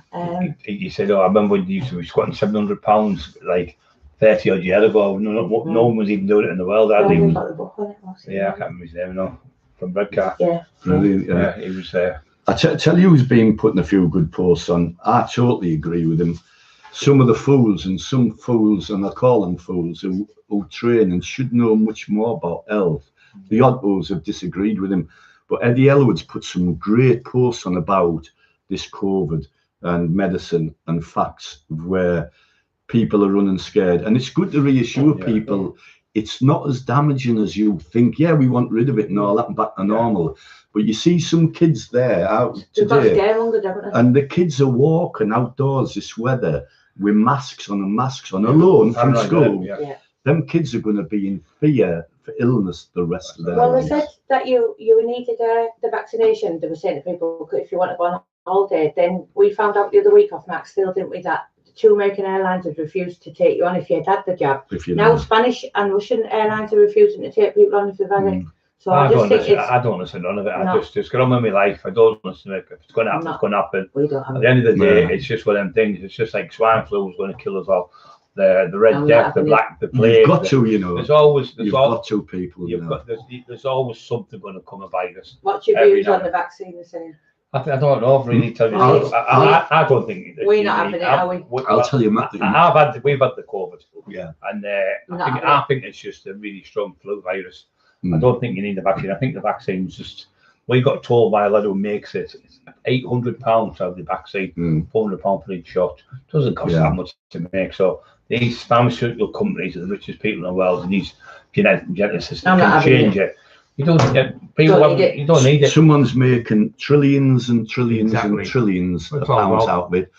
He said, "Oh, I remember when you used to be squatting £700 like 30 odd years ago. No one was even doing it in the world." I can't remember his name now. From Redcar. Yeah. Brilliant. Yeah, he was there. I tell you, who's been putting a few good posts on. I totally agree with him. Some of the fools, and I call them fools, who train and should know much more about health. The oddballs have disagreed with him. But Eddie Elwood's put some great posts on about this COVID and medicine and facts where people are running scared. And it's good to reassure people it's not as damaging as you think. Yeah, we want rid of it and all that and back to normal. But you see some kids there out today, and the kids are walking outdoors this weather with masks on alone from school. Them kids are going to be in fear for illness the rest of their lives. Well, they said that you needed the vaccination. They were saying to people, if you want to go on holiday, then we found out the other week off Max Steel, didn't we, that the 2 American airlines had refused to take you on if you had the jab. Now Spanish and Russian airlines are refusing to take people on if they've had it. So I don't listen to none of it. I just get on with my life. I don't listen to it. If it's going to happen, it's going to happen. We don't have At the end of the day, it's just one of them things. It's just like swine flu was going to kill us all. The red death, the black, the plague. You've got to, you know. You've got to, people. There's always something going to come, a virus. What's your views on the vaccine, the same? I don't know. Really, tell you. I don't think we're not having it, are we? I'll tell you, Matt. We've had the COVID. Yeah. And I think it's just a really strong flu virus. I don't think you need the vaccine. I think the vaccine's just. We got told by a lad who makes it, it's £800 to have the vaccine, £400 for each shot. It doesn't cost that much to make. So these pharmaceutical companies are the richest people in the world, and these geneticists can change it. You don't need it. Someone's making trillions and trillions and trillions of pounds out of it,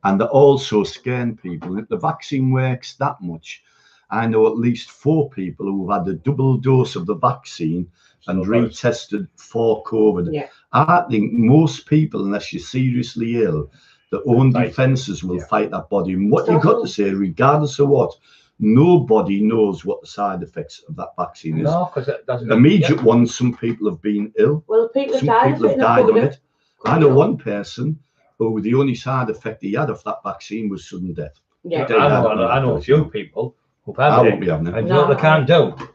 and they're also scaring people. If the vaccine works that much, I know at least 4 people who've had a double dose of the vaccine and retested for COVID. Yeah. I think most people, unless you're seriously ill, their own defences will fight that body. And what you've got to say, regardless of what, nobody knows what the side effects of that vaccine is. No, because it doesn't. Immediate ones, some people have been ill. Well, some people have died on it. I know one person who the only side effect he had of that vaccine was sudden death. Yeah, I know a few people who've had it, and you know what they can't do? They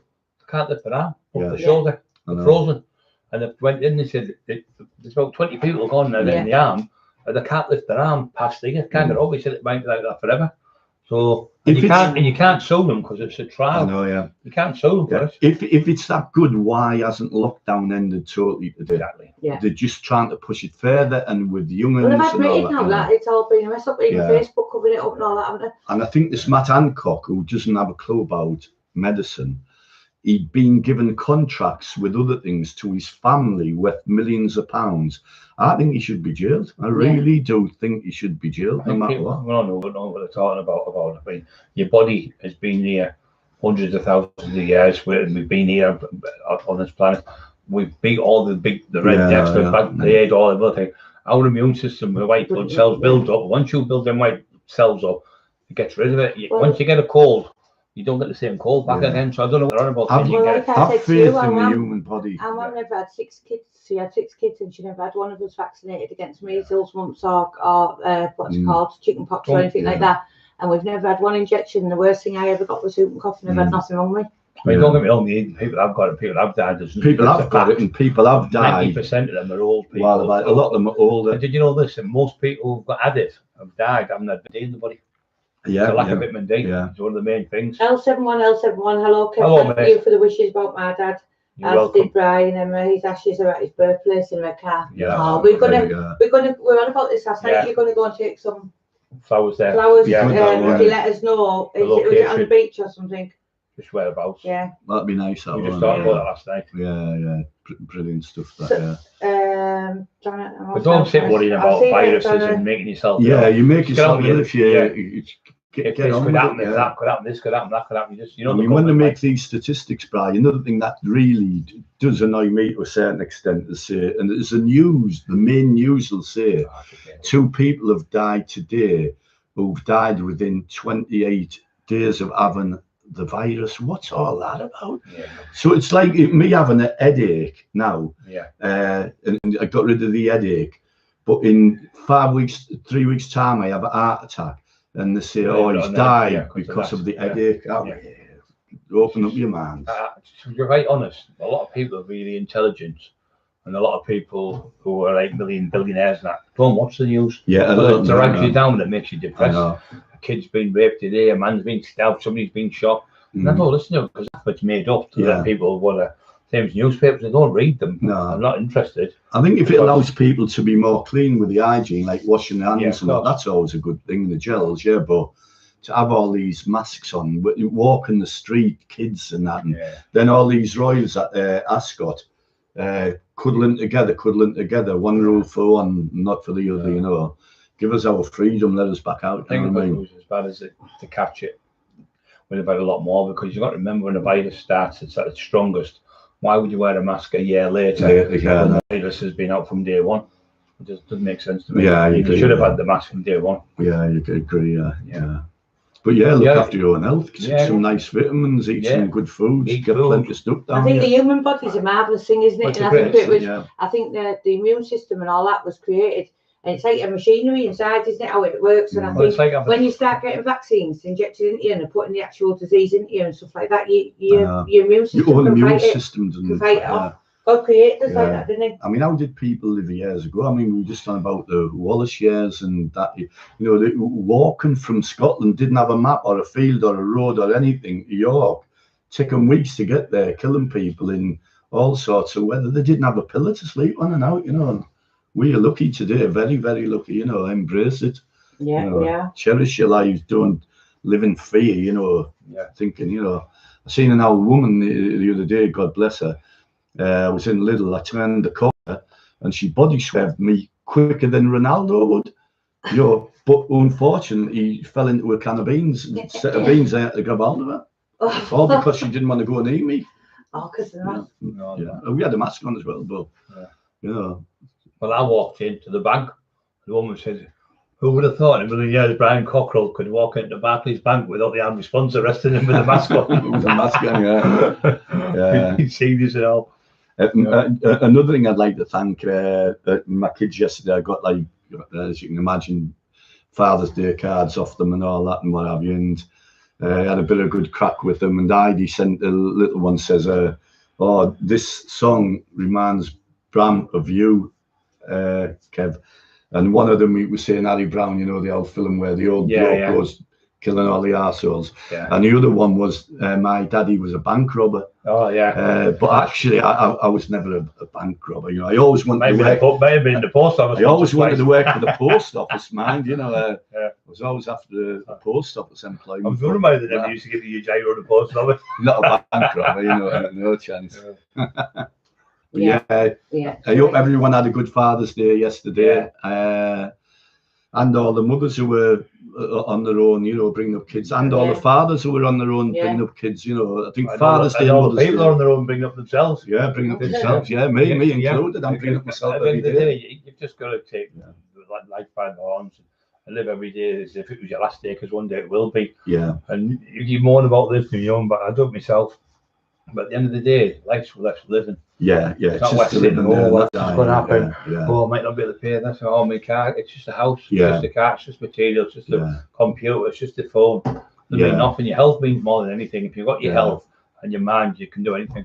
can't lift their arm up the shoulder. Frozen, and they went in. They said there's about 20 people gone now in the arm, and they can't lift their arm past the can't get over. He said it might be like that forever. So you can't sue them because it's a trial. You can't sue them for it. If it's that good, why hasn't lockdown ended totally today? Exactly. Yeah. They're just trying to push it further, and with young and all that. It's all been a mess up. Even Facebook covering it up and all that, haven't they? And I think this Matt Hancock, who doesn't have a clue about medicine, he'd been given contracts with other things to his family worth millions of pounds. I think he should be jailed. I really do think he should be jailed, no matter what. We don't know what they're talking about. I mean, your body has been here hundreds of thousands of years. We've been here on this planet. We've beat all the red deaths, the AIDS, all the other things. Our immune system, the white blood cells build up. Once you build them white cells up, it gets rid of it. Once you get a cold, you don't get the same cold back again. So I don't know what they're on about. Have faith in the human body. Our mum never had 6 kids. She had 6 kids and she never had one of us vaccinated against measles, mumps, or what's it called, chicken pox or anything like that. And we've never had one injection. The worst thing I ever got was whooping cough, and I've had nothing wrong with me. I mean, don't get me wrong, the people have got it, people have died. People have got it, and people have died. 90% of them are old people. Well, a lot of them are older. And did you know this? And most people who've had it have died, haven't had anybody. Yeah, it's a lack of vitamin D. Yeah. It's one of the main things. L71, hello, Kev. Hello, Thank you for the wishes about my dad. You're As welcome. did Brian, and his ashes are at his birthplace in my car. Yeah. Oh, we're on about this last night. You're gonna go and take some flowers there. Flowers. Yeah. If you let us know, was it on the beach or something? Just whereabouts. Yeah. That'd be nice. We just talked about that last night. Yeah. Brilliant stuff. That, But don't sit worrying about viruses and making yourself. Yeah, you make yourself ill if you. If this could happen, if that could happen, this could happen, that could happen. You just, you know. I mean, when they make these statistics, Brian, another thing that really does annoy me to a certain extent is say, and it's the news, the main news will say, 2 people have died today who've died within 28 days of having the virus. What's all that about? Yeah. So it's like me having a headache now. Yeah. And I got rid of the headache, but in 3 weeks time, I have a heart attack. And they say, he's died because of the headache. Open up your mind. You're right honest. A lot of people are really intelligent, and a lot of people who are like billionaires and that don't watch the news. Yeah, it drags you down and it makes you depressed. A kid's been raped today, a man's been stabbed, somebody's been shot. And I don't listen to it because that's what's made up to let people want to. Same as newspapers, they don't read them. No, I'm not interested. I think if it allows people to be more clean with the hygiene, like washing their hands and that's always a good thing, the gels, but to have all these masks on, walking the street, kids and that, and then all these royals at Ascot, cuddling together, one rule for one, not for the other, you know. Give us our freedom, let us back out. I think it was as bad as it to catch it. We'd have had a lot more, because you've got to remember when the virus starts, it's at its strongest. Why would you wear a mask a year later when the virus has been out from day one? It just doesn't make sense to me. Yeah, you should have had the mask from day one. Yeah, you could agree. Yeah. But look after your own health. Take some nice vitamins, eat some good foods, get plenty of stuff down. I think the human body's a marvellous thing, isn't it? And I think it was. I think the immune system and all that was created. And it's like a machinery inside, isn't it, how it works? And I think when you start getting vaccines injected into you and putting the actual disease into you and stuff like that, your immune system can fight it off. God created us like that, didn't he? I mean, how did people live years ago? I mean, we were just talking about the Wallace years and that, you know, walking from Scotland, didn't have a map or a field or a road or anything, York, taking weeks to get there, killing people in all sorts of weather. They didn't have a pillow to sleep on and out, you know. We are lucky today, very, very lucky, you know, embrace it. Cherish your life, don't live in fear, you know, thinking, you know. I seen an old woman the other day, God bless her. I was in Lidl, I turned the corner and she body swerved me quicker than Ronaldo would. You know, but unfortunately, he fell into a can of beans, set of beans, I had to grab hold of her. All because she didn't want to go near me. Oh, because of that. No. We had a mask on as well, but, you know. Well, I walked into the bank. The woman said, "Who would have thought in a million years Brian Cockerill could walk into Barclays Bank without the army sponsor arresting him with a mask on?" With a mask on, He's serious and all. Another thing I'd like to thank my kids yesterday. I got, like, as you can imagine, Father's Day cards off them and all that and what have you. And I had a bit of good crack with them. And Heidi sent a little one, says, this song reminds Bram of you, Kev. And one of them, we was saying Harry Brown, you know, the old film where the old bloke goes killing all the arseholes. And the other one was my daddy was a bank robber. Oh yeah. But actually, I was never a bank robber. You know, I always wanted to work. Maybe in the post office. I always wanted to work for the post office, mind. You know, I was always after the post office employment. I was wondering why they never used to give you a gyro the post office. Not a bank robber, you know, no chance. I hope everyone had a good Father's Day yesterday, and all the mothers who were on their own, you know, bringing up kids, and all the fathers who were on their own bringing up kids. You know, I think Father's Day, all the people are on their own bringing up themselves. Yeah, bringing up themselves. Yeah, me included. I'm bringing up myself every day. You've just got to take life by the horns and live every day as if it was your last day, because one day it will be. Yeah. And you moan about this when you're young, but I do it myself. But at the end of the day, life's worth living. Yeah. It's not worth sitting, what's going to happen? Oh, I might not be able to pay this. Oh, my car. It's just a house. It's just a car. It's just material. It's just a computer. It's just a phone. It doesn't mean nothing. Your health means more than anything. If you've got your health and your mind, you can do anything.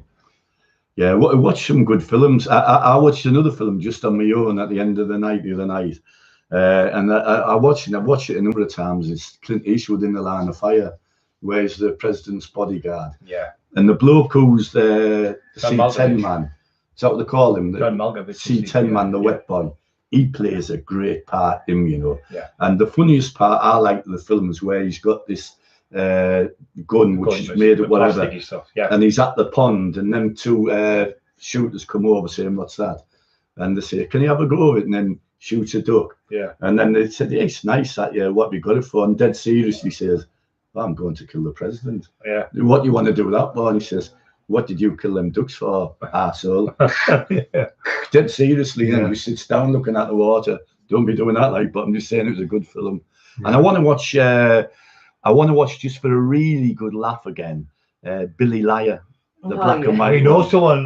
Yeah, watch some good films. I watched another film just on my own at the end of the night the other night, and I've watched it a number of times. It's Clint Eastwood in The Line of Fire, where he's the president's bodyguard. Yeah. And the bloke who's the C10 man, is that what they call him? The C10 man, the wet boy. He plays a great part in, you know. Yeah. And the funniest part I like the film is where he's got this gun which is made of whatever, and he's at the pond, and them two shooters come over saying, "What's that?" And they say, "Can you have a go of it?" And then shoots a duck. Yeah. And then they said, "Yeah, it's nice that, yeah, what have you got it for?" And dead seriously says, "Well, I'm going to kill the president." Yeah. "What do you want to do with that for?" And he says, "What did you kill them ducks for, arsehole?" Yeah. Dead seriously, and he sits down looking at the water. Don't be doing that, like, but I'm just saying it was a good film. Yeah. And I want to watch just for a really good laugh again, Billy Liar, the black and white. We know someone.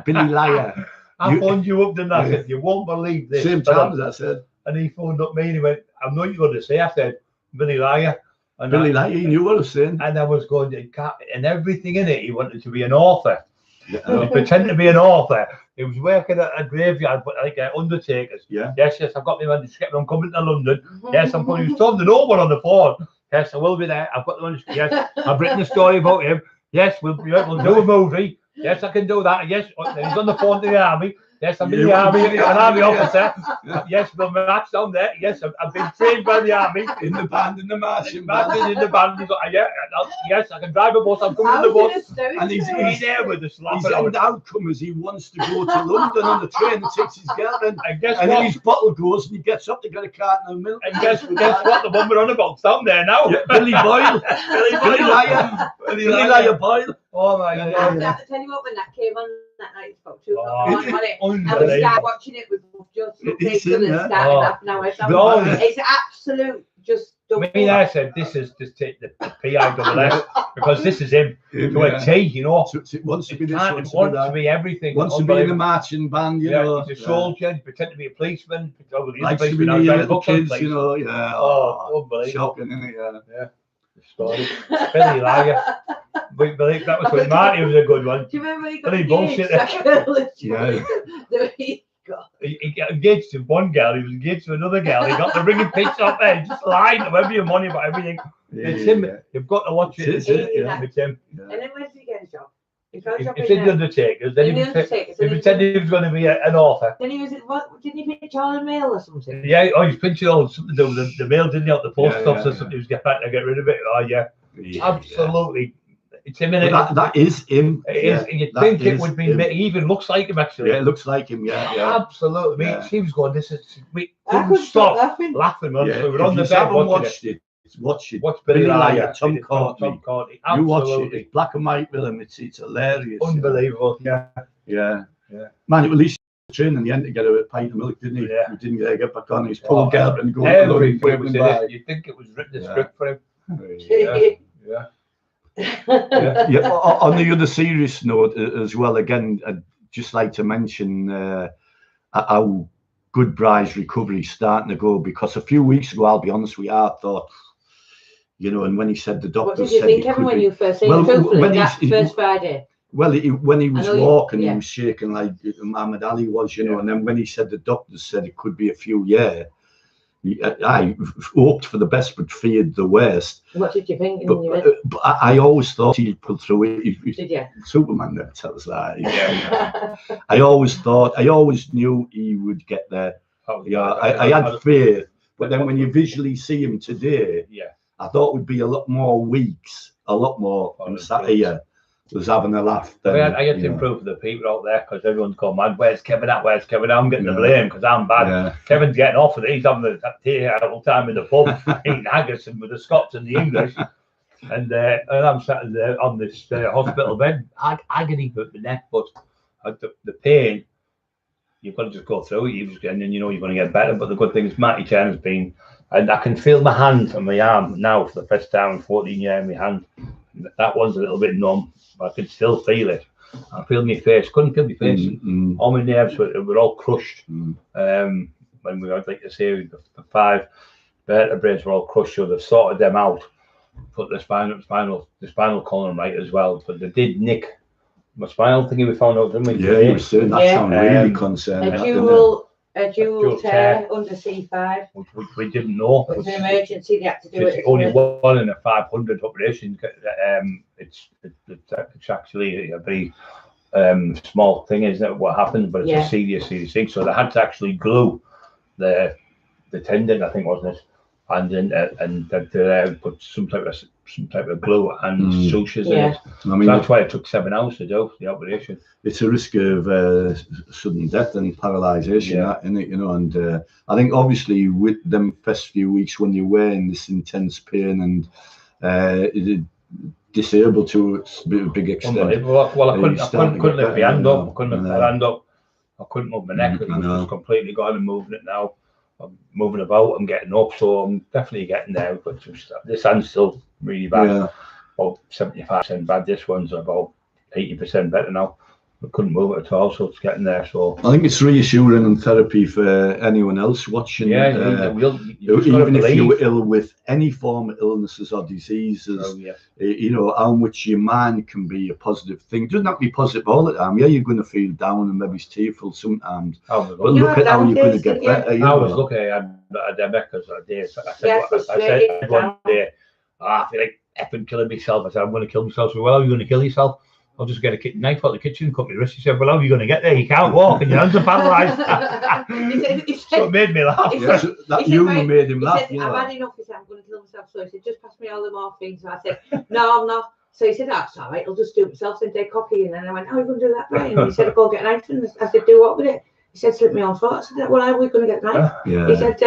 Billy Liar. I phoned you up and I said, "You won't believe this." Same time as I said. And he phoned up me and he went, "I'm not going to say." I said, "Billy Liar." And Billy Liar, he knew what I was saying. And I was going to, and everything in it, he wanted to be an author. Yeah. He pretended to be an author. He was working at a graveyard, but like undertakers. Yeah. Yes, I've got my manuscript. I'm coming to London. Yes, I'm putting. He was talking to no one on the phone. Yes, I will be there. I've got the manuscript. Yes, I've written a story about him. Yes, we'll do a movie. Yes, I can do that. Yes, he's on the phone to the army. Yes, I'm in the army, an army officer. Yes, we'll match down there. Yes, I've been trained by the army. In the band, in the marching band. In the band. Yes, I can drive a bus. I'm coming in the bus. And he's there with the slap. His end outcome is he wants to go to London on the train and takes his girlfriend. And guess and what? then his bottle goes and he gets up to get a carton of milk. And guess what? The one we're on about down there now. Yeah, Billy Boyle. Billy Liar. Billy Liar Boyle. Oh my God. I have to tell you what, when that came on that night, it's about 2 o'clock. And we started watching it with just starting half an hour. It's absolute just. I mean, I said this is just take the PISS because this is him to a T, you know. So it wants to be this, wants to be everything. Wants to be in the marching band, you know. He's a soldier, pretend to be a policeman. Likes to be near little kids, you know. Yeah. Oh, unbelievable. Shocking, isn't it? Yeah. Story. Billy Liar. We believe that was when Marty was a good one. Do you remember he got bullshit? Yeah. He got engaged to one girl. He was engaged to another girl. He got the ringing picture up there, just lying to whatever your money about everything. It's him. You've got to watch it. It's him. And then where did he get a job? It's in the Undertakers. Then he pretended he was going to be an author. Then he was what? Didn't he pitch all the mail or something? Yeah. Oh, he's pinching all something to do with the mail, didn't he? Out the post office or something. He was trying to get rid of it. Oh yeah. Absolutely. It's him in it. That is him. It is. You'd think it would be. He even looks like him actually. Yeah, it looks like him. Yeah. Absolutely. He was going. This is. We couldn't stop laughing. We were on the bed watching it. Watch it. Watch Billy Liar. Tom Courtney. You watch it. It's black and white film. It's hilarious. Unbelievable. Yeah. Man, at least train in the end to get a pint of milk, didn't he? Yeah. He didn't get back on. He's pulling Gelb and going. You'd think it was written a script for him. Yeah. On the other serious note as well, again, I'd just like to mention how good Bry's recovery is starting to go, because a few weeks ago, I'll be honest with you, I thought, you know, and when he said the doctor said, what did you think, Kevin, when you first seen him first Friday? Well, when he was walking, he was shaking like Muhammad Ali was, you know, and then when he said the doctor said it could be a few years, I hoped for the best but feared the worst. What did you think? But I always thought he'd pull through it. Did you? Superman never tells that. I always knew he would get there. I had faith, but then when you visually see him today, I thought it would be a lot more weeks, a lot more. And sat here was having a laugh. Then, I had to improve the people out there because everyone's going mad. Where's Kevin at? Where's Kevin? I'm getting the blame because I'm bad. Kevin's getting off with it. He's having the tea all the time in the pub, eating haggis and with the Scots and the English. And I'm sat there on this hospital bed, agony with the neck, but the pain, you've got to just go through it. And then you know you're going to get better. But the good thing is Matty Chen has been, and I can feel my hand and my arm now for the first time in 14 years. My hand, that one's a little bit numb. I can still feel it. I feel my face. Couldn't feel my face. All my nerves were all crushed. When we had, like I say, the 5 vertebrae were all crushed, so they sorted them out. put the spinal column right as well. But they did nick my spinal thingy. We found out, didn't we? Yeah, you were saying that sounded really concerning. A dual tear under C5. Which we didn't know. It was an emergency. They had to do it. It's only 1 in a 500 operation. It's actually a very small thing, isn't it? What happens, but it's a serious thing. So they had to actually glue the tendon, I think, wasn't it? And then put some type of glue and sutures in it. I mean, so that's why it took 7 hours to do the operation. It's a risk of sudden death and paralysation, isn't it? You know, and I think obviously with them first few weeks when you're wearing this intense pain and disabled to a big extent. Well, I couldn't lift my hand up. I couldn't lift my hand up. I couldn't move my neck. It was just completely gone. and moving it now. I'm moving about, I'm getting up, so I'm definitely getting there. But this hand's still really bad. About 75% bad. This one's about 80% better now. I couldn't move it at all, so it's getting there. So I think it's reassuring and therapy for anyone else watching. Yeah, even if you're ill with any form of illnesses or diseases, you know how much your mind can be a positive thing. It doesn't have to be positive all the time. Yeah, you're going to feel down and maybe tearful sometimes, but look at how you're going to get better. I was lucky I had a because I said one day, I feel like effing killing myself. I said, I'm going to kill myself. So, well, how are you going to kill yourself? I'll just get a knife out of the kitchen and cut my wrist. He said, well, how are you going to get there? You can't walk and your hands are paralysed. So it made me laugh. So that humour made him laugh. I've had enough. He said, I'm going to kill myself. So he said, just pass me all the morphine. So I said, no, I'm not. So he said, that's all right. I'll just do it myself and take coffee. And then I went, how are you going to do that, right? And he said, go get a knife. And I said, do what with it? He said, slip me on foot. I said, well, how are we going to get a knife? He said,